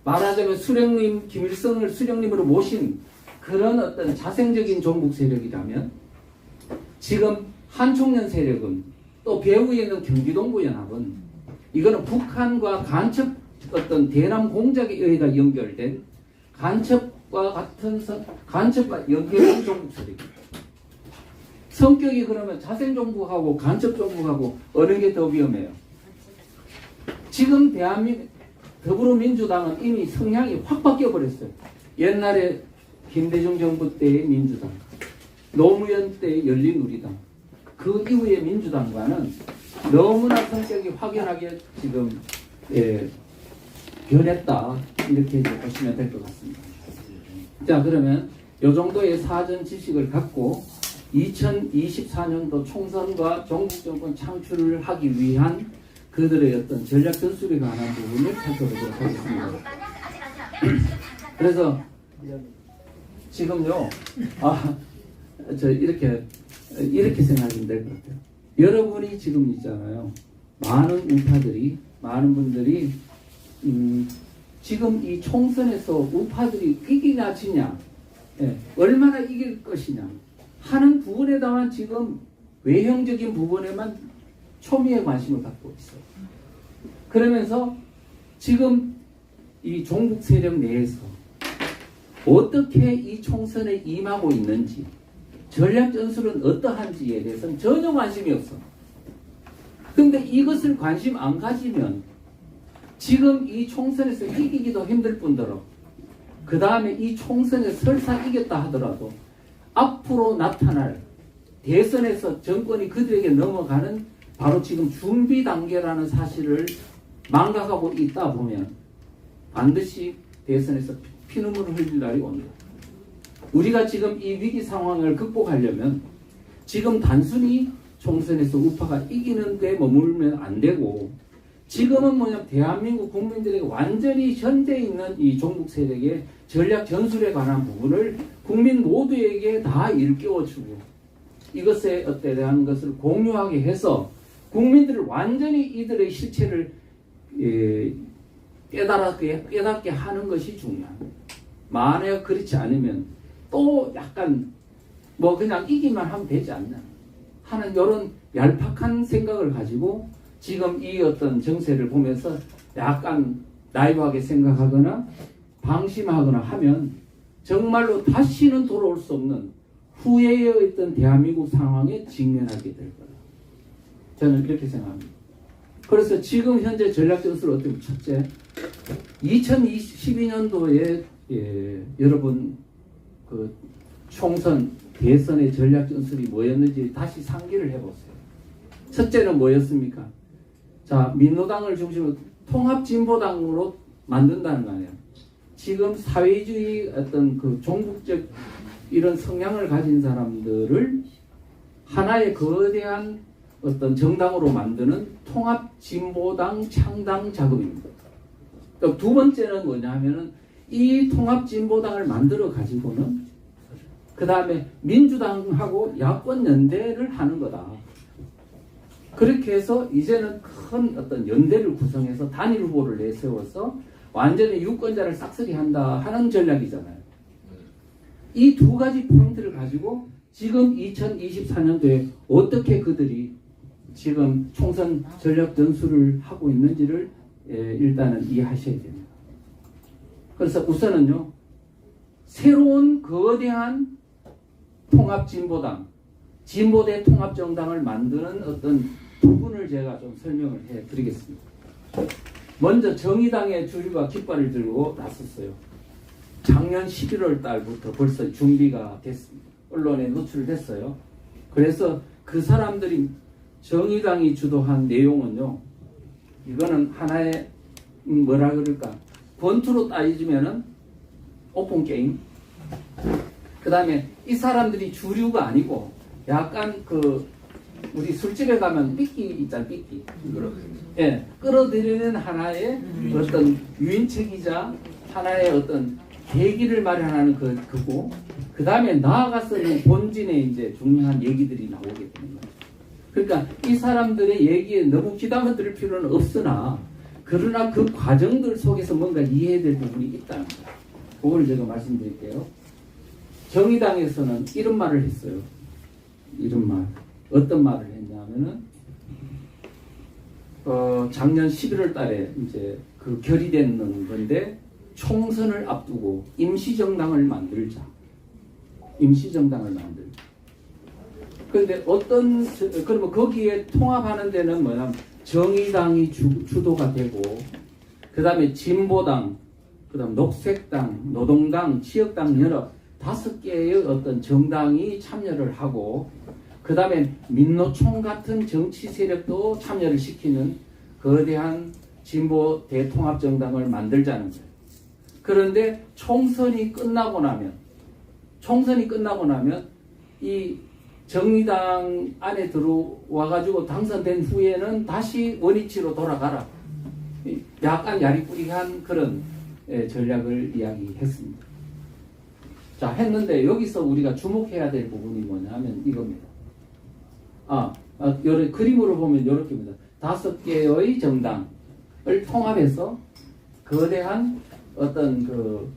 말하자면 수령님 김일성을 수령님으로 모신 그런 어떤 자생적인 종북 세력이라면, 지금 한총련 세력은 또 배후에는 경기동부연합은 이거는 북한과 간첩 어떤 대남 공작에 의해가 연결된 간첩과 연결된 종북 세력입니다. 성격이 그러면 자생정복하고 간첩정복하고 어느 게 더 위험해요? 지금 대한민국 더불어민주당은 이미 성향이 확 바뀌어버렸어요. 옛날에 김대중 정부 때의 민주당, 노무현 때의 열린우리당, 그 이후의 민주당과는 너무나 성격이 확연하게 지금 변했다, 이렇게 이제 보시면 될 것 같습니다. 자, 그러면 이 정도의 사전 지식을 갖고 2024년도 총선과 종북정권 창출을 하기 위한 그들의 어떤 전략 전술에 관한 부분을 살펴보도록 하겠습니다. 그래서 지금요, 저 이렇게 생각하면 될 것 같아요. 여러분이 지금 있잖아요. 많은 분들이 지금 이 총선에서 우파들이 이기냐 지냐, 얼마나 이길 것이냐 하는 부분에다만 지금 외형적인 부분에만 초미의 관심을 갖고 있어요. 그러면서 지금 이 종북 세력 내에서 어떻게 이 총선에 임하고 있는지, 전략 전술은 어떠한지에 대해서는 전혀 관심이 없어. 근데 이것을 관심 안 가지면 지금 이 총선에서 이기기도 힘들 뿐더러 그 다음에 이 총선에 설사 이겼다 하더라도 앞으로 나타날 대선에서 정권이 그들에게 넘어가는 바로 지금 준비 단계라는 사실을 망각하고 있다 보면 반드시 대선에서 피눈물을 흘릴 날이 옵니다. 우리가 지금 이 위기 상황을 극복하려면 지금 단순히 총선에서 우파가 이기는 데 머물면 안 되고, 지금은 뭐냐면 대한민국 국민들에게 완전히 현재 있는 이 종북 세력의 전략 전술에 관한 부분을 국민 모두에게 다 일깨워주고 이것에 대한 것을 공유하게 해서 국민들을 완전히 이들의 실체를 깨닫게 하는 것이 중요합니다. 만약 그렇지 않으면 또 약간 뭐 그냥 이기만 하면 되지 않나 하는 이런 얄팍한 생각을 가지고 지금 이 어떤 정세를 보면서 약간 나이브하게 생각하거나 방심하거나 하면 정말로 다시는 돌아올 수 없는 후회에 있던 대한민국 상황에 직면하게 될 거다. 저는 이렇게 생각합니다. 그래서 지금 현재 전략 전술은 어떻게 첫째, 2012년도에 여러분 그 총선 대선의 전략 전술이 뭐였는지 다시 상기를 해보세요. 첫째는 뭐였습니까? 자, 민노당을 중심으로 통합진보당으로 만든다는 거 아니에요. 지금 사회주의 어떤 그 종북적 이런 성향을 가진 사람들을 하나의 거대한 어떤 정당으로 만드는 통합진보당 창당 작업입니다. 두 번째는 뭐냐 하면은 이 통합진보당을 만들어 가지고는 그 다음에 민주당하고 야권 연대를 하는 거다. 그렇게 해서 이제는 큰 어떤 연대를 구성해서 단일 후보를 내세워서 완전히 유권자를 싹쓸이한다 하는 전략이잖아요. 이 두 가지 포인트를 가지고 지금 2024년도에 어떻게 그들이 지금 총선 전략 전술을 하고 있는지를 일단은 이해하셔야 됩니다. 그래서 우선은요, 새로운 거대한 통합진보당, 진보대 통합정당을 만드는 어떤 부분을 제가 좀 설명을 해드리겠습니다. 먼저 정의당의 주류가 깃발을 들고 나섰어요. 작년 11월 달부터 벌써 준비가 됐습니다. 언론에 노출됐어요. 그래서 그 사람들이 정의당이 주도한 내용은요, 이거는 하나의 뭐라 그럴까, 권투로 따지면은 오픈 게임. 그 다음에 이 사람들이 주류가 아니고 약간 그 우리 술집에 가면 삐끼 있잖아, 삐끼. 예, 끌어들이는 하나의 어떤 유인책이자 하나의 어떤 계기를 마련하는 그거. 그 다음에 나아가서는 본진의 이제 중요한 얘기들이 나오게 되는 거예요. 그러니까 이 사람들의 얘기에 너무 귀담아 들을 필요는 없으나, 그러나 그 과정들 속에서 뭔가 이해해야 될 부분이 있다는 거예요. 그걸 제가 말씀드릴게요. 정의당에서는 이런 말을 했어요. 이런 말. 어떤 말을 했냐면은, 작년 11월 달에 이제 그 결의되는 건데, 총선을 앞두고 임시정당을 만들자. 임시정당을 만들자. 그런데 그러면 거기에 통합하는 데는 뭐냐면 정의당이 주도가 되고, 그 다음에 진보당, 그 다음 녹색당, 노동당, 지역당 연합 5개의 어떤 정당이 참여를 하고, 그 다음에 민노총 같은 정치 세력도 참여를 시키는 거대한 진보 대통합정당을 만들자는 거예요. 그런데 총선이 끝나고 나면 이 정의당 안에 들어와가지고 당선된 후에는 다시 원위치로 돌아가라. 약간 야리꾸리한 그런 전략을 이야기했습니다. 자, 했는데 여기서 우리가 주목해야 될 부분이 뭐냐면 이겁니다. 그림으로 보면 이렇게입니다. 5개의 정당을 통합해서 거대한 어떤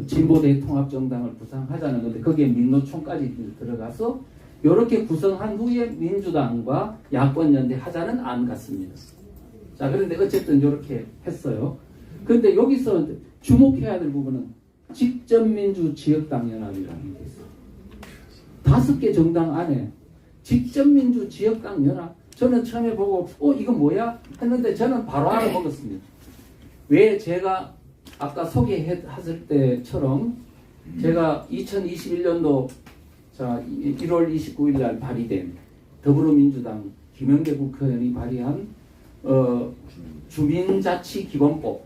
진보대 통합정당을 구성하자는 건데, 거기에 민노총까지 들어가서 이렇게 구성한 후에 민주당과 야권연대 하자는 안 같습니다. 자, 그런데 어쨌든 이렇게 했어요. 그런데 여기서 주목해야 될 부분은 직접민주지역당연합이라는 게 있어요. 5개 정당 안에 직접민주지역당연합. 저는 처음에 보고 이거 뭐야? 했는데 저는 바로 알아먹었습니다. 왜 제가 아까 소개했을 때처럼 제가 2021년도 1월 29일 날 발의된 더불어민주당 김영대 국회의원이 발의한 주민자치기본법,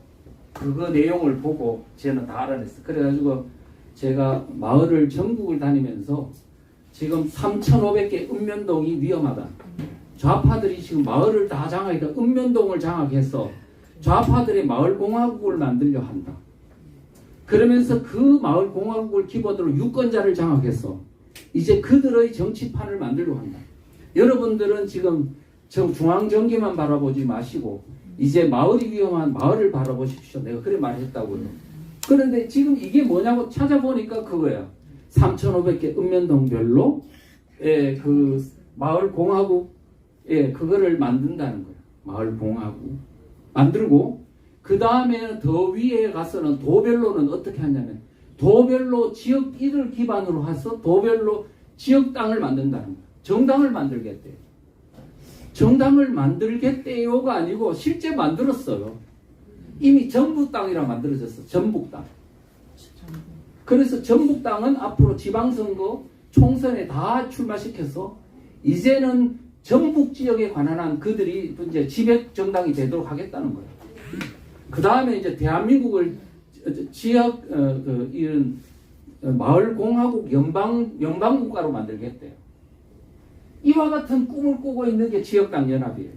그거 내용을 보고 저는 다 알아냈어요. 그래가지고 제가 마을을 전국을 다니면서 지금 3,500개 읍면동이 위험하다. 좌파들이 지금 마을을 다 장악해서 읍면동을 장악해서 좌파들의 마을공화국을 만들려 한다. 그러면서 그 마을공화국을 기본으로 유권자를 장악해서 이제 그들의 정치판을 만들려 한다. 여러분들은 지금 중앙정계만 바라보지 마시고 이제 마을이 위험한 마을을 바라보십시오. 내가 그래 말했다고요. 그런데 지금 이게 뭐냐고 찾아보니까 그거야. 3,500개 읍면동별로 그 마을공화국 그거를 만든다는 거야. 마을공화국 만들고, 그 다음에 더 위에 가서는 도별로는 어떻게 하냐면 도별로 지역 일을 기반으로 해서 도별로 지역당을 만든다는 거야. 정당을 만들겠대요. 정당을 만들겠대요가 아니고 실제 만들었어요. 이미 전북당이라 만들어졌어. 전북당. 그래서 전북당은 앞으로 지방선거 총선에 다 출마시켜서 이제는 전북 지역에 관한 한 그들이 이제 지배 정당이 되도록 하겠다는 거예요. 그 다음에 이제 대한민국을 지역 이런 마을 공화국 연방 국가로 만들겠대요. 이와 같은 꿈을 꾸고 있는 게 지역당 연합이에요.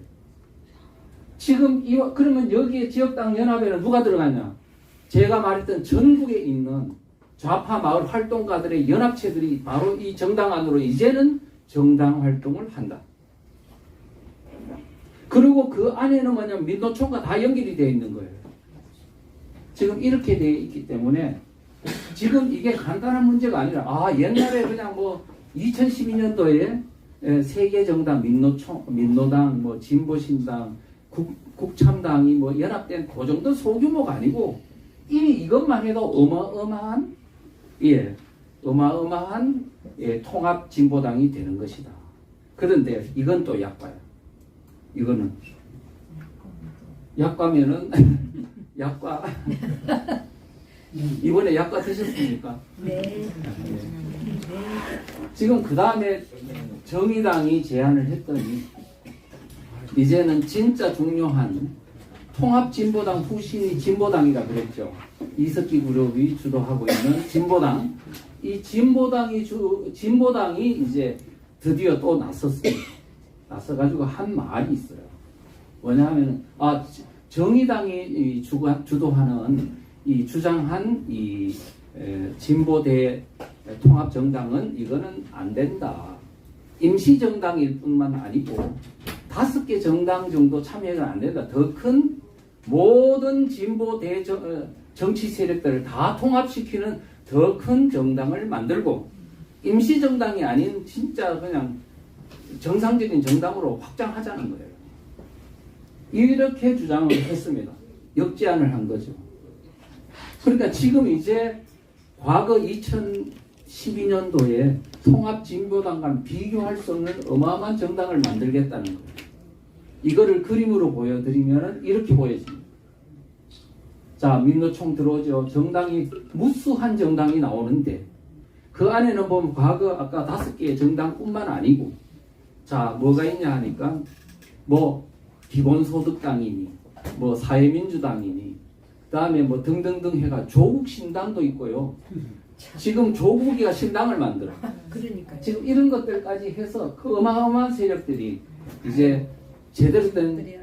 지금 그러면 여기에 지역당 연합에는 누가 들어가냐? 제가 말했던 전국에 있는 좌파 마을 활동가들의 연합체들이 바로 이 정당 안으로 이제는 정당 활동을 한다. 그리고 그 안에는 뭐냐면 민노총과 다 연결이 되어 있는 거예요. 지금 이렇게 되어 있기 때문에 지금 이게 간단한 문제가 아니라 옛날에 그냥 2012년도에 세계 정당 민노당 진보신당 국참당이 연합된 그 정도 소규모가 아니고 이미 이것만 해도 어마어마한 통합 진보당이 되는 것이다. 그런데 이건 또 약과야. 이거는 약과면은 약과 이번에 약과 드셨습니까? 네. 지금 그 다음에 정의당이 제안을 했더니 이제는 진짜 중요한 통합진보당 후신이 진보당이라 그랬죠. 이석기 그룹이 주도하고 있는 진보당. 이 진보당이 이제 드디어 또 나섰습니다. 나서가지고 한 말이 있어요. 뭐냐하면 정의당이 주도하는 주장한 진보대 통합정당은 이거는 안 된다. 임시정당일 뿐만 아니고 5개 정당 정도 참여가 안 된다. 더 큰 모든 진보대 정치 세력들을 다 통합시키는 더 큰 정당을 만들고 임시정당이 아닌 진짜 그냥 정상적인 정당으로 확장하자는 거예요. 이렇게 주장을 했습니다. 역제안을 한 거죠. 그러니까 지금 이제 과거 2012 12년도에 통합진보당과 비교할 수 없는 어마어마한 정당을 만들겠다는 거예요. 이거를 그림으로 보여드리면 이렇게 보여집니다. 자, 민노총 들어오죠. 정당이 무수한 정당이 나오는데 그 안에는 보면 과거 아까 5개의 정당뿐만 아니고 자, 뭐가 있냐 하니까 뭐 기본소득당이니 뭐 사회민주당이니 그다음에 뭐 등등등 해가 조국 신당도 있고요. 지금 조국이가 신당을 만들어. 그러니까 지금 이런 것들까지 해서 그 어마어마한 세력들이 이제 제대로 된 그래야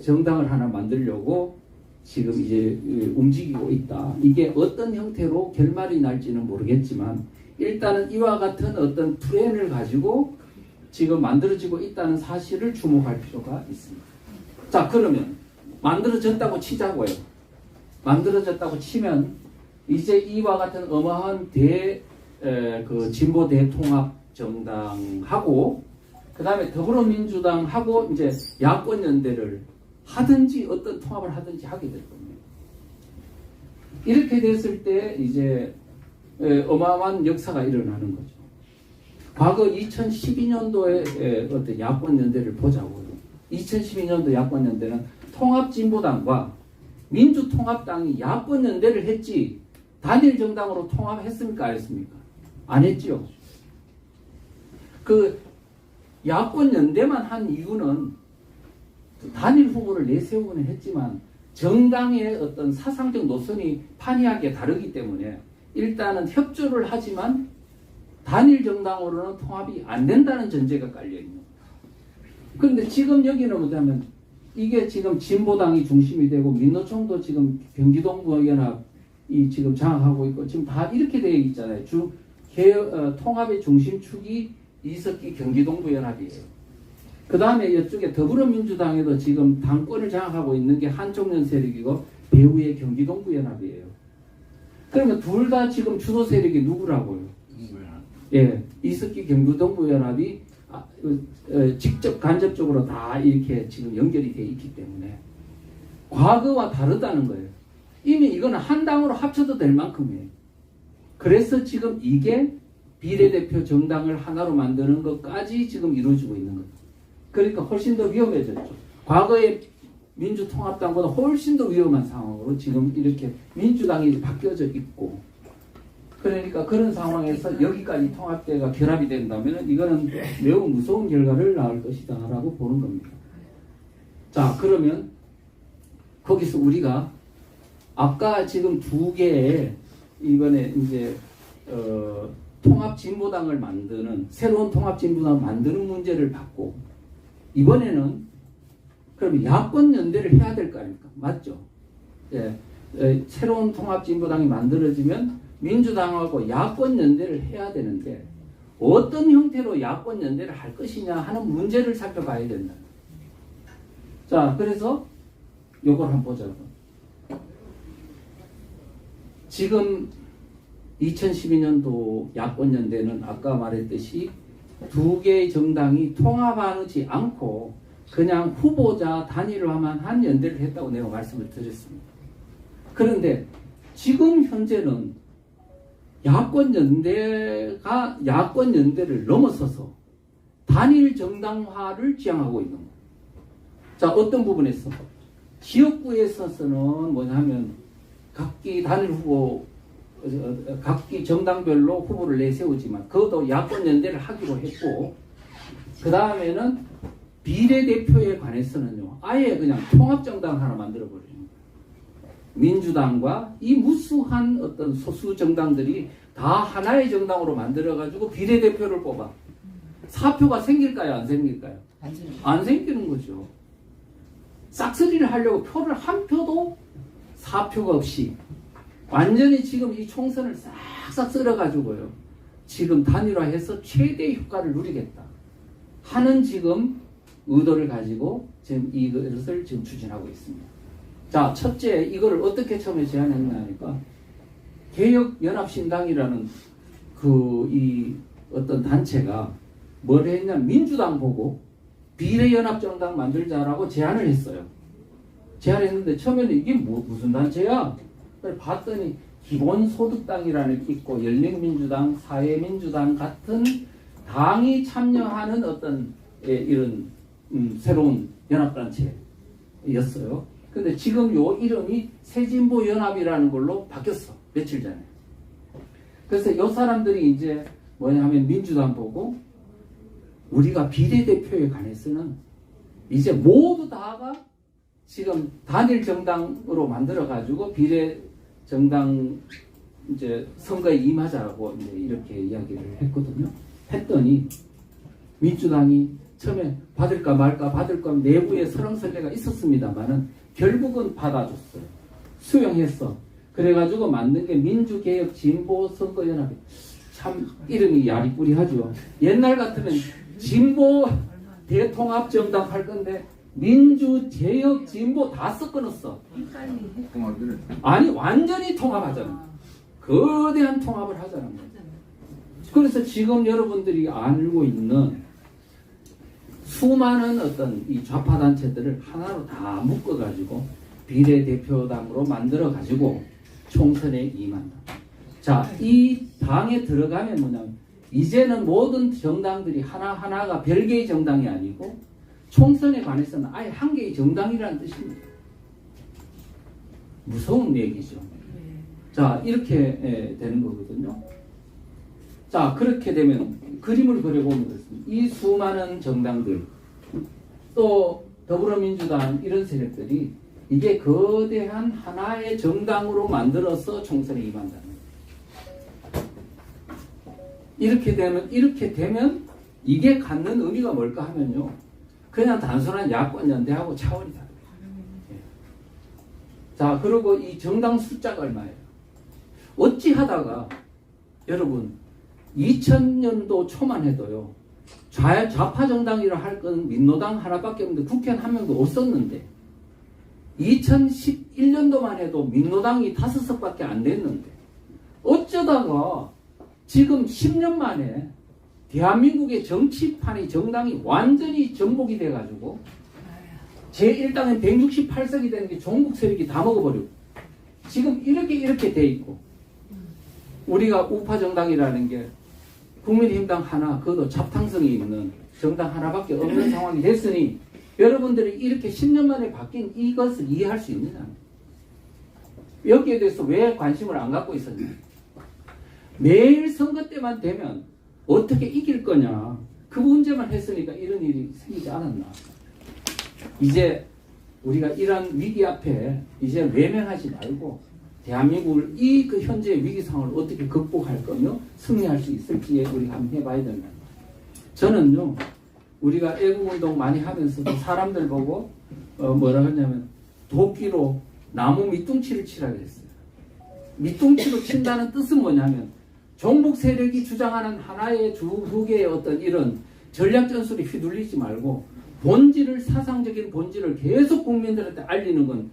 정당을 하나 만들려고 지금 이제 움직이고 있다. 이게 어떤 형태로 결말이 날지는 모르겠지만 일단은 이와 같은 어떤 플랜을 가지고 지금 만들어지고 있다는 사실을 주목할 필요가 있습니다. 자, 그러면 만들어졌다고 치자고요. 만들어졌다고 치면 이제 이와 같은 어마어마한 진보 대통합 정당하고 그 다음에 더불어민주당하고 이제 야권 연대를 하든지 어떤 통합을 하든지 하게 될 겁니다. 이렇게 됐을 때 이제 어마어마한 역사가 일어나는 거죠. 과거 2012년도에 어떤 야권 연대를 보자고요. 2012년도 야권 연대는 통합진보당과 민주통합당이 야권 연대를 했지 단일 정당으로 통합했습니까? 안 했습니까? 안 했죠. 그 야권 연대만 한 이유는 단일 후보를 내세우기는 했지만 정당의 어떤 사상적 노선이 판이하게 다르기 때문에 일단은 협조를 하지만 단일 정당으로는 통합이 안 된다는 전제가 깔려있는 거예요. 그런데 지금 여기는 뭐냐면 이게 지금 진보당이 중심이 되고 민노총도 지금 경기동부연합이 지금 장악하고 있고 지금 다 이렇게 되어 있잖아요. 통합의 중심축이 이석기 경기동부연합이에요. 그 다음에 이쪽에 더불어민주당에도 지금 당권을 장악하고 있는 게 한총련 세력이고 배후의 경기동부연합이에요. 그러면 둘 다 지금 주도 세력이 누구라고요? 예, 이석기 경기동부연합이 직접 간접적으로 다 이렇게 지금 연결이 되어 있기 때문에 과거와 다르다는 거예요. 이미 이거는 한 당으로 합쳐도 될 만큼이에요. 그래서 지금 이게 비례대표 정당을 하나로 만드는 것까지 지금 이루어지고 있는 거예요. 그러니까 훨씬 더 위험해졌죠. 과거의 민주통합당보다 훨씬 더 위험한 상황으로 지금 이렇게 민주당이 바뀌어져 있고 그러니까 그런 상황에서 여기까지 통합대가 결합이 된다면 이거는 매우 무서운 결과를 낳을 것이다 라고 보는 겁니다. 자, 그러면 거기서 우리가 아까 지금 2개의 이번에 이제 통합진보당을 만드는 새로운 통합진보당을 만드는 문제를 받고 이번에는 그럼 야권 연대를 해야 될 거 아닙니까? 맞죠? 예, 새로운 통합진보당이 만들어지면 민주당하고 야권 연대를 해야 되는데 어떤 형태로 야권 연대를 할 것이냐 하는 문제를 살펴봐야 된다. 자, 그래서 요걸 한번 보자고. 지금 2012년도 야권 연대는 아까 말했듯이 2개의 정당이 통합하지 않고 그냥 후보자 단일화만 한 연대를 했다고 내가 말씀을 드렸습니다. 그런데 지금 현재는 야권 연대를 넘어서서 단일 정당화를 지향하고 있는 거예요. 자, 어떤 부분에서 지역구에 있어서는 뭐냐면 각기 단일 후보 각기 정당별로 후보를 내세우지만 그것도 야권 연대를 하기로 했고 그 다음에는 비례대표에 관해서는요 아예 그냥 통합정당 하나 만들어버려요. 민주당과 이 무수한 어떤 소수 정당들이 다 하나의 정당으로 만들어가지고 비례대표를 뽑아. 사표가 생길까요? 안 생길까요? 안 생기는 거죠. 싹쓸이를 하려고 표를 한 표도 사표가 없이 완전히 지금 이 총선을 싹싹 쓸어가지고요. 지금 단일화해서 최대의 효과를 누리겠다 하는 지금 의도를 가지고 지금 이것을 지금 추진하고 있습니다. 자, 첫째, 이거를 어떻게 처음에 제안했냐 하니까 개혁연합신당이라는 이 어떤 단체가 뭘 했냐, 민주당 보고 비례연합정당 만들자라고 제안을 했어요. 제안했는데 처음에는 이게 무슨 단체야? 그래서 봤더니 기본소득당이라는 게 있고 열린민주당, 사회민주당 같은 당이 참여하는 어떤 이런 새로운 연합단체였어요. 근데 지금 요 이름이 새진보연합이라는 걸로 바뀌었어. 며칠 전에. 그래서 요 사람들이 이제 뭐냐 하면 민주당 보고 우리가 비례대표에 관해서는 이제 모두 다가 지금 단일 정당으로 만들어 가지고 비례 정당 이제 선거에 임하자고 이제 이렇게 이야기를 했거든요. 했더니 민주당이 처음에 받을까 말까 받을까 내부에 설왕설래가 있었습니다만은 결국은 받아줬어요. 수용했어. 그래가지고 만든 게 민주개혁 진보 선거연합이 참 이름이 야리꾸리하죠. 옛날 같으면 진보 대통합 정당 할 건데 민주, 개혁, 진보 다 섞어놨어. 아니 완전히 통합하잖아. 거대한 통합을 하잖아. 그래서 지금 여러분들이 알고 있는 수많은 어떤 이 좌파 단체들을 하나로 다 묶어가지고 비례대표당으로 만들어가지고 총선에 임한다. 자, 이 당에 들어가면 뭐냐면 이제는 모든 정당들이 하나하나가 별개의 정당이 아니고 총선에 관해서는 아예 한 개의 정당이라는 뜻입니다. 무서운 얘기죠. 자, 이렇게 되는 거거든요. 자, 그렇게 되면 그림을 그려보면 그렇습니다. 이 수많은 정당들 또 더불어민주당 이런 세력들이 이게 거대한 하나의 정당으로 만들어서 총선에 임한다는 거예요. 이렇게 되면 이게 갖는 의미가 뭘까 하면요. 그냥 단순한 야권 연대하고 차원이 다르다. 자, 그리고 이 정당 숫자가 얼마예요? 어찌 하다가 여러분 2000년도 초만 해도요. 좌파 정당이라 할 건 민노당 하나밖에 없는데 국회의원 한 명도 없었는데 2011년도만 해도 민노당이 5석밖에 안 됐는데 어쩌다가 지금 10년 만에 대한민국의 정치판이 정당이 완전히 전복이 돼가지고 제1당은 168석이 되는 게 종북 세력이 다 먹어버리고 지금 이렇게 돼 있고 우리가 우파 정당이라는 게 국민의힘당 하나 그것도 잡탕성이 있는 정당 하나밖에 없는 상황이 됐으니 여러분들이 이렇게 10년 만에 바뀐 이것을 이해할 수 있느냐 여기에 대해서 왜 관심을 안 갖고 있었냐 매일 선거 때만 되면 어떻게 이길 거냐 그 문제만 했으니까 이런 일이 생기지 않았나 이제 우리가 이런 위기 앞에 이제 외면하지 말고 대한민국을 이 그 현재의 위기 상황을 어떻게 극복할 거며 승리할 수 있을지에 우리가 한번 해봐야 된다. 저는요 우리가 애국운동 많이 하면서도 사람들 보고 뭐라 하냐면 도끼로 나무 밑둥치를 치라 그랬어요. 밑둥치로 친다는 뜻은 뭐냐면 종북 세력이 주장하는 하나의 두 개의 어떤 이런 전략 전술에 휘둘리지 말고 본질을 사상적인 본질을 계속 국민들한테 알리는 건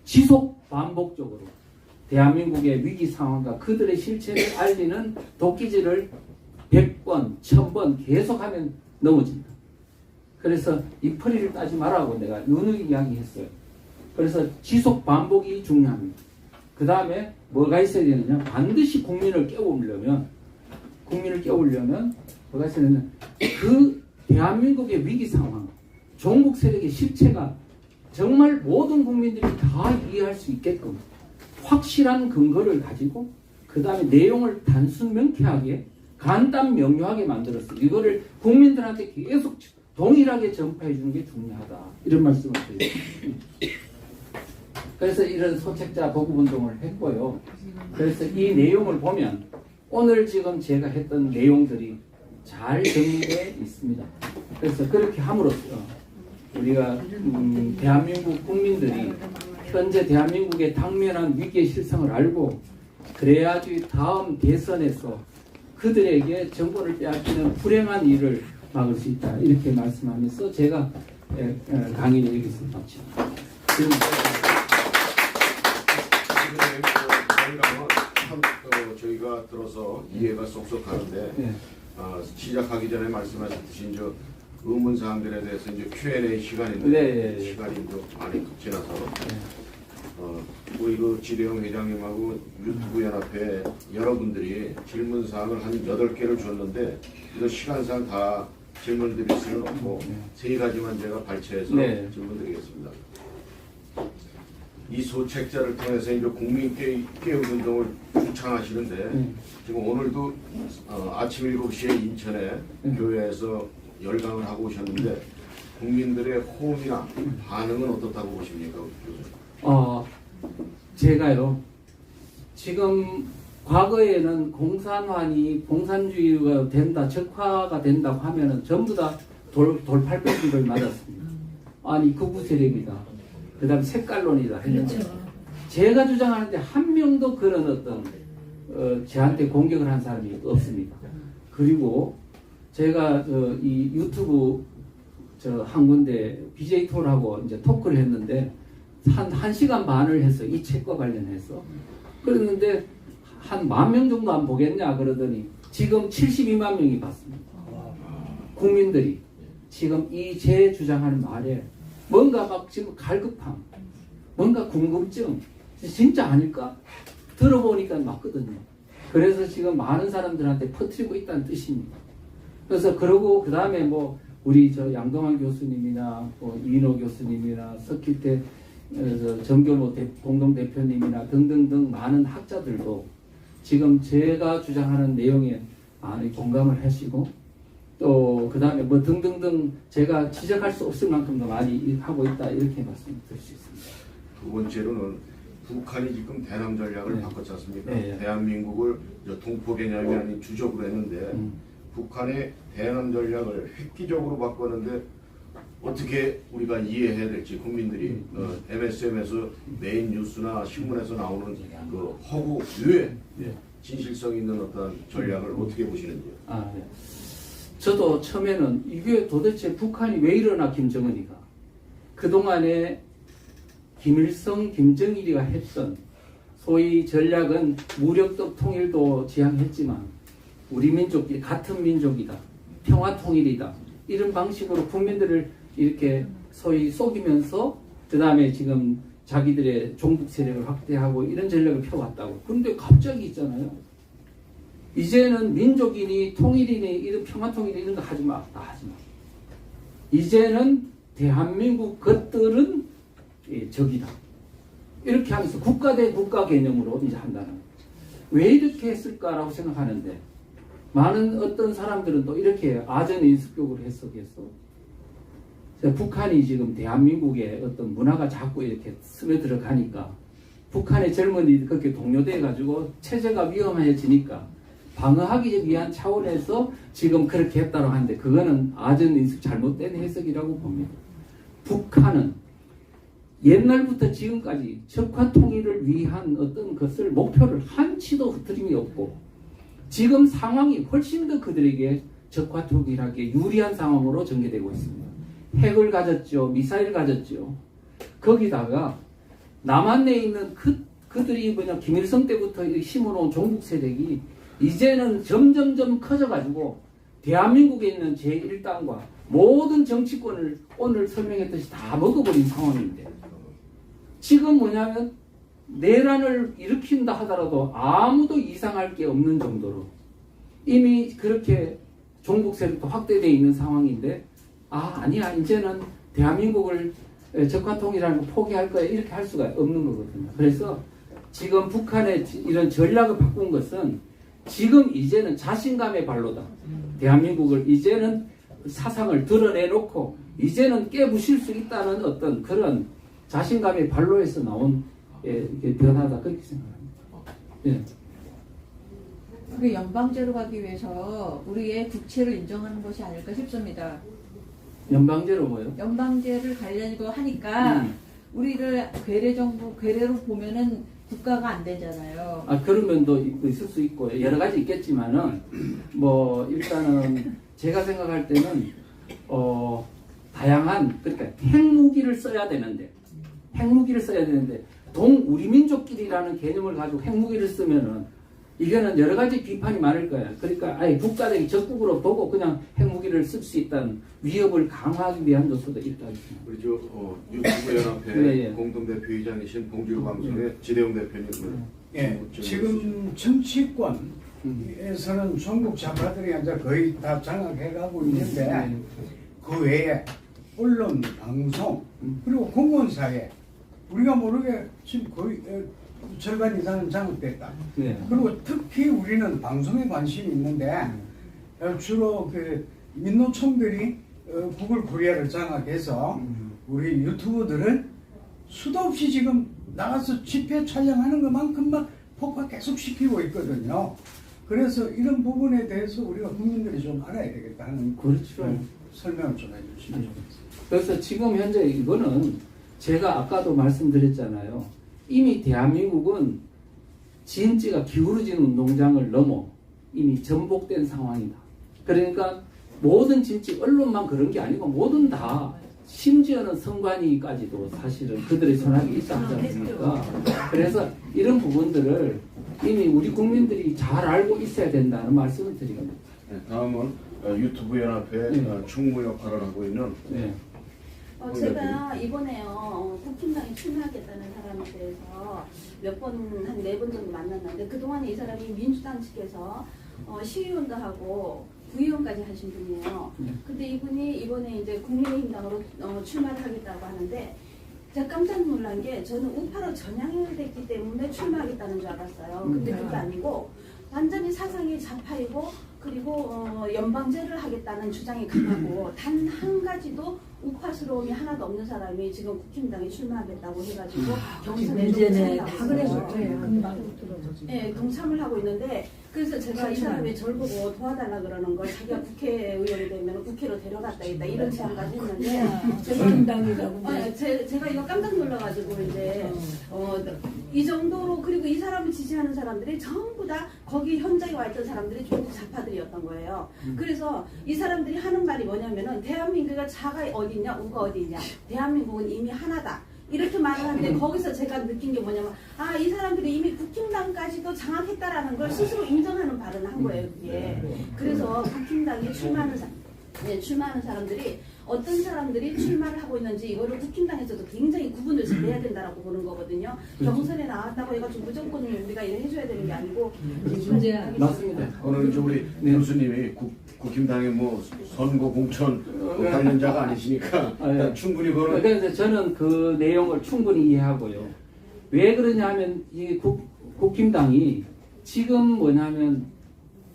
지속 반복적으로 대한민국의 위기 상황과 그들의 실체를 알리는 도끼질을 100번, 1000번 계속하면 넘어진다. 그래서 이 퍼리를 따지 말라고 내가 누누이 이야기했어요. 그래서 지속 반복이 중요합니다. 그 다음에 뭐가 있어야 되느냐 반드시 국민을 깨우려면 뭐가 있어야 되느냐 그 대한민국의 위기 상황 종북 세력의 실체가 정말 모든 국민들이 다 이해할 수 있게끔 확실한 근거를 가지고 그 다음에 내용을 단순 명쾌하게 간단 명료하게 만들었어요. 이거를 국민들한테 계속 동일하게 전파해 주는 게 중요하다. 이런 말씀을 드립니다. 그래서 이런 소책자 보급운동을 했고요. 그래서 이 내용을 보면 오늘 지금 제가 했던 내용들이 잘 정리되어 있습니다. 그래서 그렇게 함으로써 우리가 대한민국 국민들이 현재 대한민국의 당면한 위기의 실상을 알고 그래야지 다음 대선에서 그들에게 정권을 빼앗기는 불행한 일을 막을 수 있다. 이렇게 말씀하면서 제가 강의를 여기서 마칩니다. 저희가 들어서 이해가 쏙쏙 가는데 시작하기 전에 말씀하셨듯이 이제 의문 사항들에 대해서 이제 Q&A 시간인데 시간이 좀 많이 지나서 우리 그 지대영 회장님하고 유튜브 연합회 여러분들이 질문 사항을 한 8개를 줬는데 이거 시간상 다 질문 드릴 수는 없고 3가지만 제가 발췌해서 네. 질문 드리겠습니다. 이 소책자를 통해서 이제 국민 개혁 운동을 주창하시는데 지금 오늘도 아침 7시에 인천에 교회에서 열강을 하고 오셨는데 국민들의 호응이나 반응은 어떻다고 보십니까? 제가요, 지금 과거에는 공산주의가 된다, 적화가 된다고 하면은 전부 다 돌팔배기를 맞았습니다. 아니, 극우 세력이다. 그 다음에 색깔론이다 했는데, 제가 주장하는데 한 명도 그런 어떤, 저한테 공격을 한 사람이 없습니다. 그리고 제가 이 유튜브 한 군데 BJ 톨하고 이제 토크를 했는데, 한 1시간 반을 해서 이 책과 관련해서 그랬는데 한 10,000명 정도 안 보겠냐 그러더니 지금 72만 명이 봤습니다. 국민들이 지금 이 제 주장하는 말에 뭔가 막 지금 갈급함, 뭔가 궁금증, 진짜 아닐까? 들어보니까 맞거든요. 그래서 지금 많은 사람들한테 퍼뜨리고 있다는 뜻입니다. 그래서 그러고 그 다음에 뭐 우리 양동환 교수님이나 이인호 교수님이나 석길태 정교모 공동대표님이나 등등등 많은 학자들도 지금 제가 주장하는 내용에 많이 공감을 하시고 또 그 다음에 뭐 등등등 제가 지적할 수 없을 만큼도 많이 하고 있다 이렇게 말씀드릴 수 있습니다. 두 번째로는 북한이 지금 대남 전략을 바꿨지 않습니까? 네. 대한민국을 동포 개념이 아닌 주적으로 했는데 북한의 대남 전략을 획기적으로 바꿨는데 어떻게 우리가 이해해야 될지 국민들이 MSM에서 메인 뉴스나 신문에서 나오는 그 허구 유해 진실성 있는 어떤 전략을 어떻게 보시는지요? 네. 저도 처음에는 이게 도대체 북한이 왜 이러나 김정은이가 그동안에 김일성, 김정일이가 했던 소위 전략은 무력적 통일도 지향했지만 우리 민족끼리 같은 민족이다, 평화 통일이다 이런 방식으로 국민들을 이렇게 소위 속이면서 그 다음에 지금 자기들의 종북 세력을 확대하고 이런 전략을 펴왔다고. 그런데 갑자기 있잖아요. 이제는 민족이니 통일이니 이런 평화 통일 이런 거 하지 마. 다 하지 마. 이제는 대한민국 것들은 적이다. 이렇게 하면서 국가 대 국가 개념으로 이제 한다는 거예요. 왜 이렇게 했을까라고 생각하는데 많은 어떤 사람들은 또 이렇게 아전인수격으로 해석해서 북한이 지금 대한민국의 어떤 문화가 자꾸 이렇게 스며들어 가니까 북한의 젊은이들이 그렇게 동요돼 가지고 체제가 위험해지니까 방어하기 위한 차원에서 지금 그렇게 했다고 하는데 그거는 아전인수 잘못된 해석이라고 봅니다. 북한은 옛날부터 지금까지 적화 통일을 위한 어떤 것을 목표를 한치도 흐트림이 없고 지금 상황이 훨씬 더 그들에게 적화 통일하기에 유리한 상황으로 전개되고 있습니다. 핵을 가졌죠. 미사일을 가졌죠. 거기다가 남한 내에 있는 그들이 김일성 때부터 심어놓은 종북 세력이 이제는 점점점 커져가지고 대한민국에 있는 제1당과 모든 정치권을 오늘 설명했듯이 다 먹어버린 상황인데 지금 뭐냐면 내란을 일으킨다 하더라도 아무도 이상할 게 없는 정도로 이미 그렇게 종북 세력도 확대되어 있는 상황인데 아니야 이제는 대한민국을 적화통일하는 거 포기할 거야 이렇게 할 수가 없는 거거든요. 그래서 지금 북한의 이런 전략을 바꾼 것은 지금 이제는 자신감의 발로다. 대한민국을 이제는 사상을 드러내놓고 이제는 깨부실 수 있다는 어떤 그런 자신감의 발로에서 나온 변화다 그렇게 생각합니다. 예. 그 연방제로 가기 위해서 우리의 국채를 인정하는 것이 아닐까 싶습니다. 연방제로 뭐요? 연방제를 가려고 하니까 우리를 괴뢰로 보면은 국가가 안 되잖아요. 그런 면도 있을 수 있고 여러 가지 있겠지만은 뭐 일단은 제가 생각할 때는 다양한 그러니까 핵무기를 써야 되는데 우리 민족끼리라는 개념을 가지고 핵무기를 쓰면은 이거는 여러 가지 비판이 많을 거야. 그러니까 아예 국가적인 적극으로 보고 그냥 핵무기를 쓸 수 있다는 위협을 강화하기 위한 요소도 있다. 우리 저 유튜브 연합회 네, 예. 공동대표이장이신 봉지루 방송의 지대웅 대표님. 예, 지금 정치권에서는 중국 좌파들이 이제 거의 다 장악해가고 있는데 그 외에 언론, 방송 그리고 공무원사회 우리가 모르게 지금 거의 절반 이상은 장악됐다. 네. 그리고 특히 우리는 방송에 관심이 있는데 주로 그 민노총들이 구글 코리아를 장악해서 우리 유튜버들을 수도 없이 지금 나가서 집회 촬영하는 것만큼만 폭파 계속 시키고 있거든요. 그래서 이런 부분에 대해서 우리가 국민들이 좀 알아야 되겠다 하는 그렇죠. 설명을 좀 해주시면 좋겠습니다. 그래서 지금 현재 이거는 제가 아까도 말씀드렸잖아요. 이미 대한민국은 진지가 기울어진 운동장을 넘어 이미 전복된 상황이다. 그러니까 모든 진지 언론만 그런 게 아니고 모든 다 심지어는 선관위까지도 사실은 그들의 손아귀 있지 않습니까? 그래서 이런 부분들을 이미 우리 국민들이 잘 알고 있어야 된다는 말씀을 드립니다. 네, 다음은 유튜브 연합회 네. 충무 역할을 하고 있는 네. 제가 이번에요 국힘당에 출마하겠다는 사람에 대해서 몇 번 한 4번 정도 만났는데 그동안에 이 사람이 민주당 측에서 시의원도 구의원까지 하신 분이에요. 근데 이분이 이번에 이제 국민의힘당으로 출마를 하겠다고 하는데 제가 깜짝 놀란 게 저는 우파로 전향됐기 때문에 출마하겠다는 줄 알았어요. 근데 그게 아니고 완전히 사상이 좌파이고 그리고 연방제를 하겠다는 주장이 강하고 단 한 가지도 우파스러움이 하나도 없는 사람이 지금 국힘당에 출마하겠다고 해가지고 경선에 문제는 다 동참을 그래서 하고 있어요. 네, 동참을 하고 있는데 그래서 제가 이 사람이 저를 보고 도와달라 그러는 걸 자기가 국회의원이 되면 국회로 데려갔다 있다 이런 제안까지 했는데 제가 이거 깜짝 놀라가지고 이제 이 정도로 그리고 이 사람을 지지하는 사람들이 전부 다 거기 현장에 와 있던 사람들이 전부 좌파들이었던 거예요. 그래서 이 사람들이 하는 말이 뭐냐면은 대한민국의 자가 어디냐 우가 어디냐 대한민국은 이미 하나다. 이렇게 말을 하는데 거기서 제가 느낀 게 뭐냐면 이 사람들이 이미 국힘당까지도 장악했다라는 걸 스스로 인정하는 발언을 한 거예요. 그게. 그래서 국힘당에 출마하는 사람들이 어떤 사람들이 출마를 하고 있는지 이거를 국힘당에서도 굉장히 구분을 잘 해야 된다라고 보는 거거든요. 경선에 나왔다고 해가지고 무조건 우리가 이래 해줘야 되는 게 아니고 맞습니다. 오늘 이제 우리 교수님이 국힘당의 뭐 선거 공천 관련자가 아니시니까 일단 충분히 그거는 그래서 저는 그 내용을 충분히 이해하고요. 왜 그러냐면 이 국힘당이 지금 뭐냐면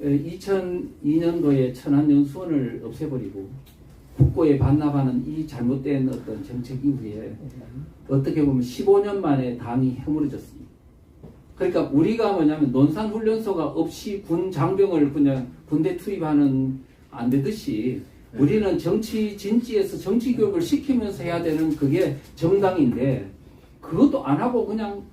2002년도에 천안연수원을 없애버리고 국고에 반납하는 이 잘못된 어떤 정책 이후에 어떻게 보면 15년 만에 당이 허물어졌습니다. 그러니까 우리가 뭐냐면 논산훈련소가 없이 군 장병을 그냥 군대 투입하는 안 되듯이 우리는 정치 진지에서 정치 교육을 시키면서 해야 되는 그게 정당인데 그것도 안 하고 그냥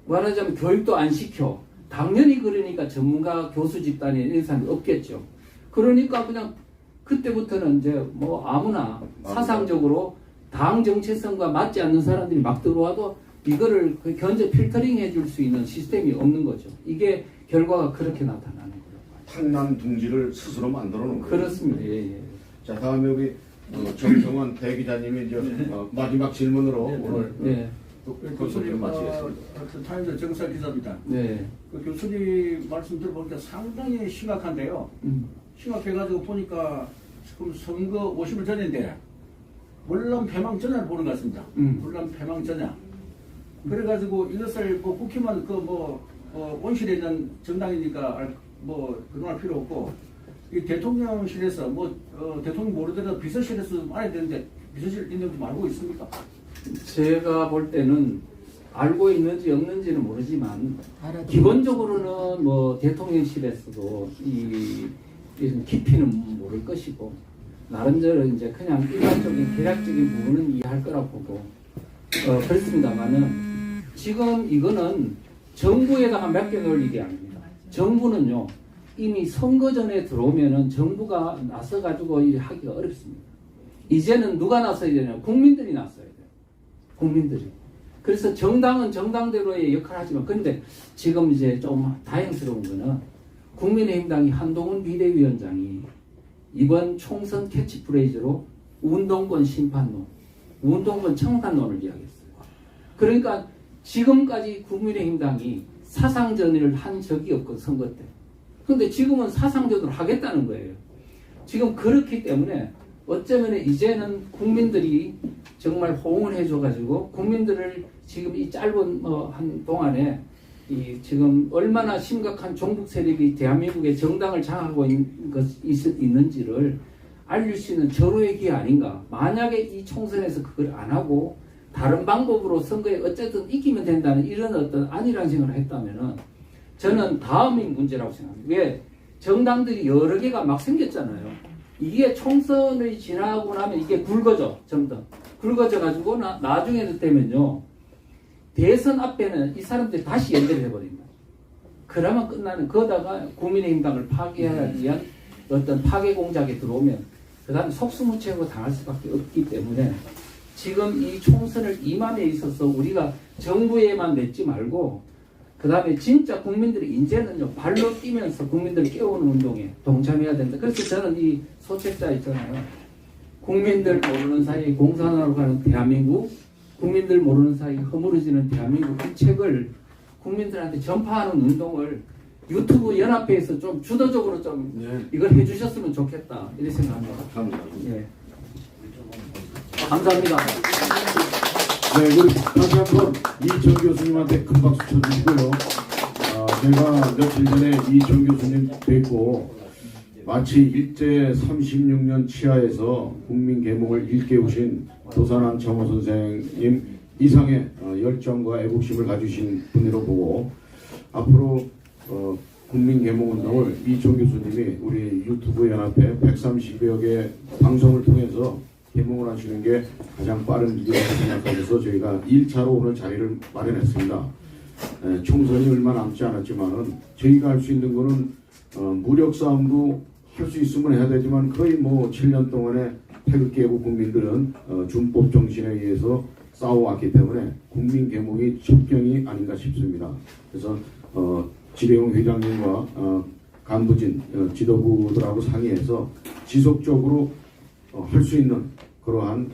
말하자면 교육도 안 시켜. 당연히 그러니까 전문가 교수 집단에 이런 사람이 없겠죠. 그러니까 그냥 그때부터는 이제 뭐 아무나 사상적으로 당 정체성과 맞지 않는 사람들이 막 들어와도 이거를 견제 필터링 해줄 수 있는 시스템이 없는 거죠. 이게 결과가 그렇게 나타나는 거예요. 탕남 둥지를 스스로 만들어 놓은 거예요. 그렇습니다. 예. 자, 다음에 우리 정성원 대기자님이 이제 마지막 질문으로 오늘 교수님, 마치겠습니다. 타임즈 정사 기자입니다. 네. 그 교수님 말씀 들어보니까 상당히 심각한데요. 심각해가지고 보니까 지금 선거 50일 전인데 물론 패망 전야를 보는 것 같습니다. 물론 패망 전야. 그래가지고 이것을 뭐 국힘은 원실에 있는 정당이니까 그동안 필요 없고 이 대통령실에서 대통령 모르더라도 비서실에서 알아야 되는데 비서실 있는지 알고 있습니까? 제가 볼 때는 알고 있는지 없는지는 모르지만 기본적으로는 뭐 대통령실에서도 이 깊이는 모를 것이고 나름대로 이제 그냥 일반적인 계략적인 부분은 이해할 거라고 보고 그렇습니다만은 지금 이거는 정부에다가 맡겨놓을 일이 아닙니다. 정부는요 이미 선거 전에 들어오면은 정부가 나서 가지고 일 하기가 어렵습니다. 이제는 누가 나서야 되냐? 국민들이 나서야 돼요. 국민들이. 그래서 정당은 정당대로의 역할을 하지만 근데 지금 이제 좀 다행스러운 거는 국민의힘당이 한동훈 비대위원장이 이번 총선 캐치프레이즈로 운동권 심판론, 운동권 청산론을 이야기했어요. 그러니까 지금까지 국민의힘당이 사상전의를 한 적이 없고 선거 때. 근데 지금은 사상전을 하겠다는 거예요. 지금 그렇기 때문에 어쩌면 이제는 국민들이 정말 호응을 해줘가지고 국민들을 지금 이 짧은 한 동안에 이 지금 얼마나 심각한 종북 세력이 대한민국의 정당을 장악하고 있는지를 알릴 수 있는 절호의 기회 아닌가. 만약에 이 총선에서 그걸 안 하고 다른 방법으로 선거에 어쨌든 이기면 된다는 이런 어떤 안일한 생각을 했다면은 저는 다음이 문제라고 생각합니다. 왜? 정당들이 여러 개가 막 생겼잖아요. 이게 총선을 지나고 나면 이게 굵어져. 점점 굵어져 가지고 나중에는 되면요. 대선 앞에는 이 사람들이 다시 연대를 해버린다. 그러면 끝나는 거다가 국민의힘당을 파괴하기 위한 어떤 파괴 공작에 들어오면 그 다음에 속수무책으로 당할 수밖에 없기 때문에 지금 이 총선을 임함에 있어서 우리가 정부에만 맺지 말고 그 다음에 진짜 국민들이 이제는요 발로 뛰면서 국민들을 깨우는 운동에 동참해야 된다. 그래서 저는 이 소책자 있잖아요. 국민들 모르는 사이에 공산화로 가는 대한민국, 국민들 모르는 사이에 허물어지는 대한민국 이 책을 국민들한테 전파하는 운동을 유튜브 연합회에서 좀 주도적으로 좀 이걸 해주셨으면 좋겠다 이렇게 생각합니다. 감사합니다. 예. 감사합니다. 네, 우리 다시 한번 이정 교수님한테 큰 박수 쳐주시고요. 제가 며칠 전에 이정 교수님 뵙고 마치 일제 36년 치하에서 국민 계몽을 일깨우신 도산한 정호 선생님 이상의 열정과 애국심을 가지신 분으로 보고 앞으로 국민 계몽 운동을 이정 교수님이 우리 유튜브 연합회 130여 개 방송을 통해서 계몽을 하시는 게 가장 빠른 길이라고 생각하면서 저희가 1차로 오늘 자리를 마련했습니다. 총선이 얼마 남지 않았지만은 저희가 할 수 있는 거는 무력 싸움도 할 수 있으면 해야 되지만 거의 뭐 7년 동안에 태극기 애국 국민들은 준법 정신에 의해서 싸워왔기 때문에 국민 계몽이 첩경이 아닌가 싶습니다. 그래서 지대용 회장님과 간부진 지도부들하고 상의해서 지속적으로 할 수 있는 그러한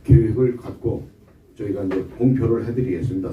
계획을 갖고 저희가 이제 공표를 해드리겠습니다.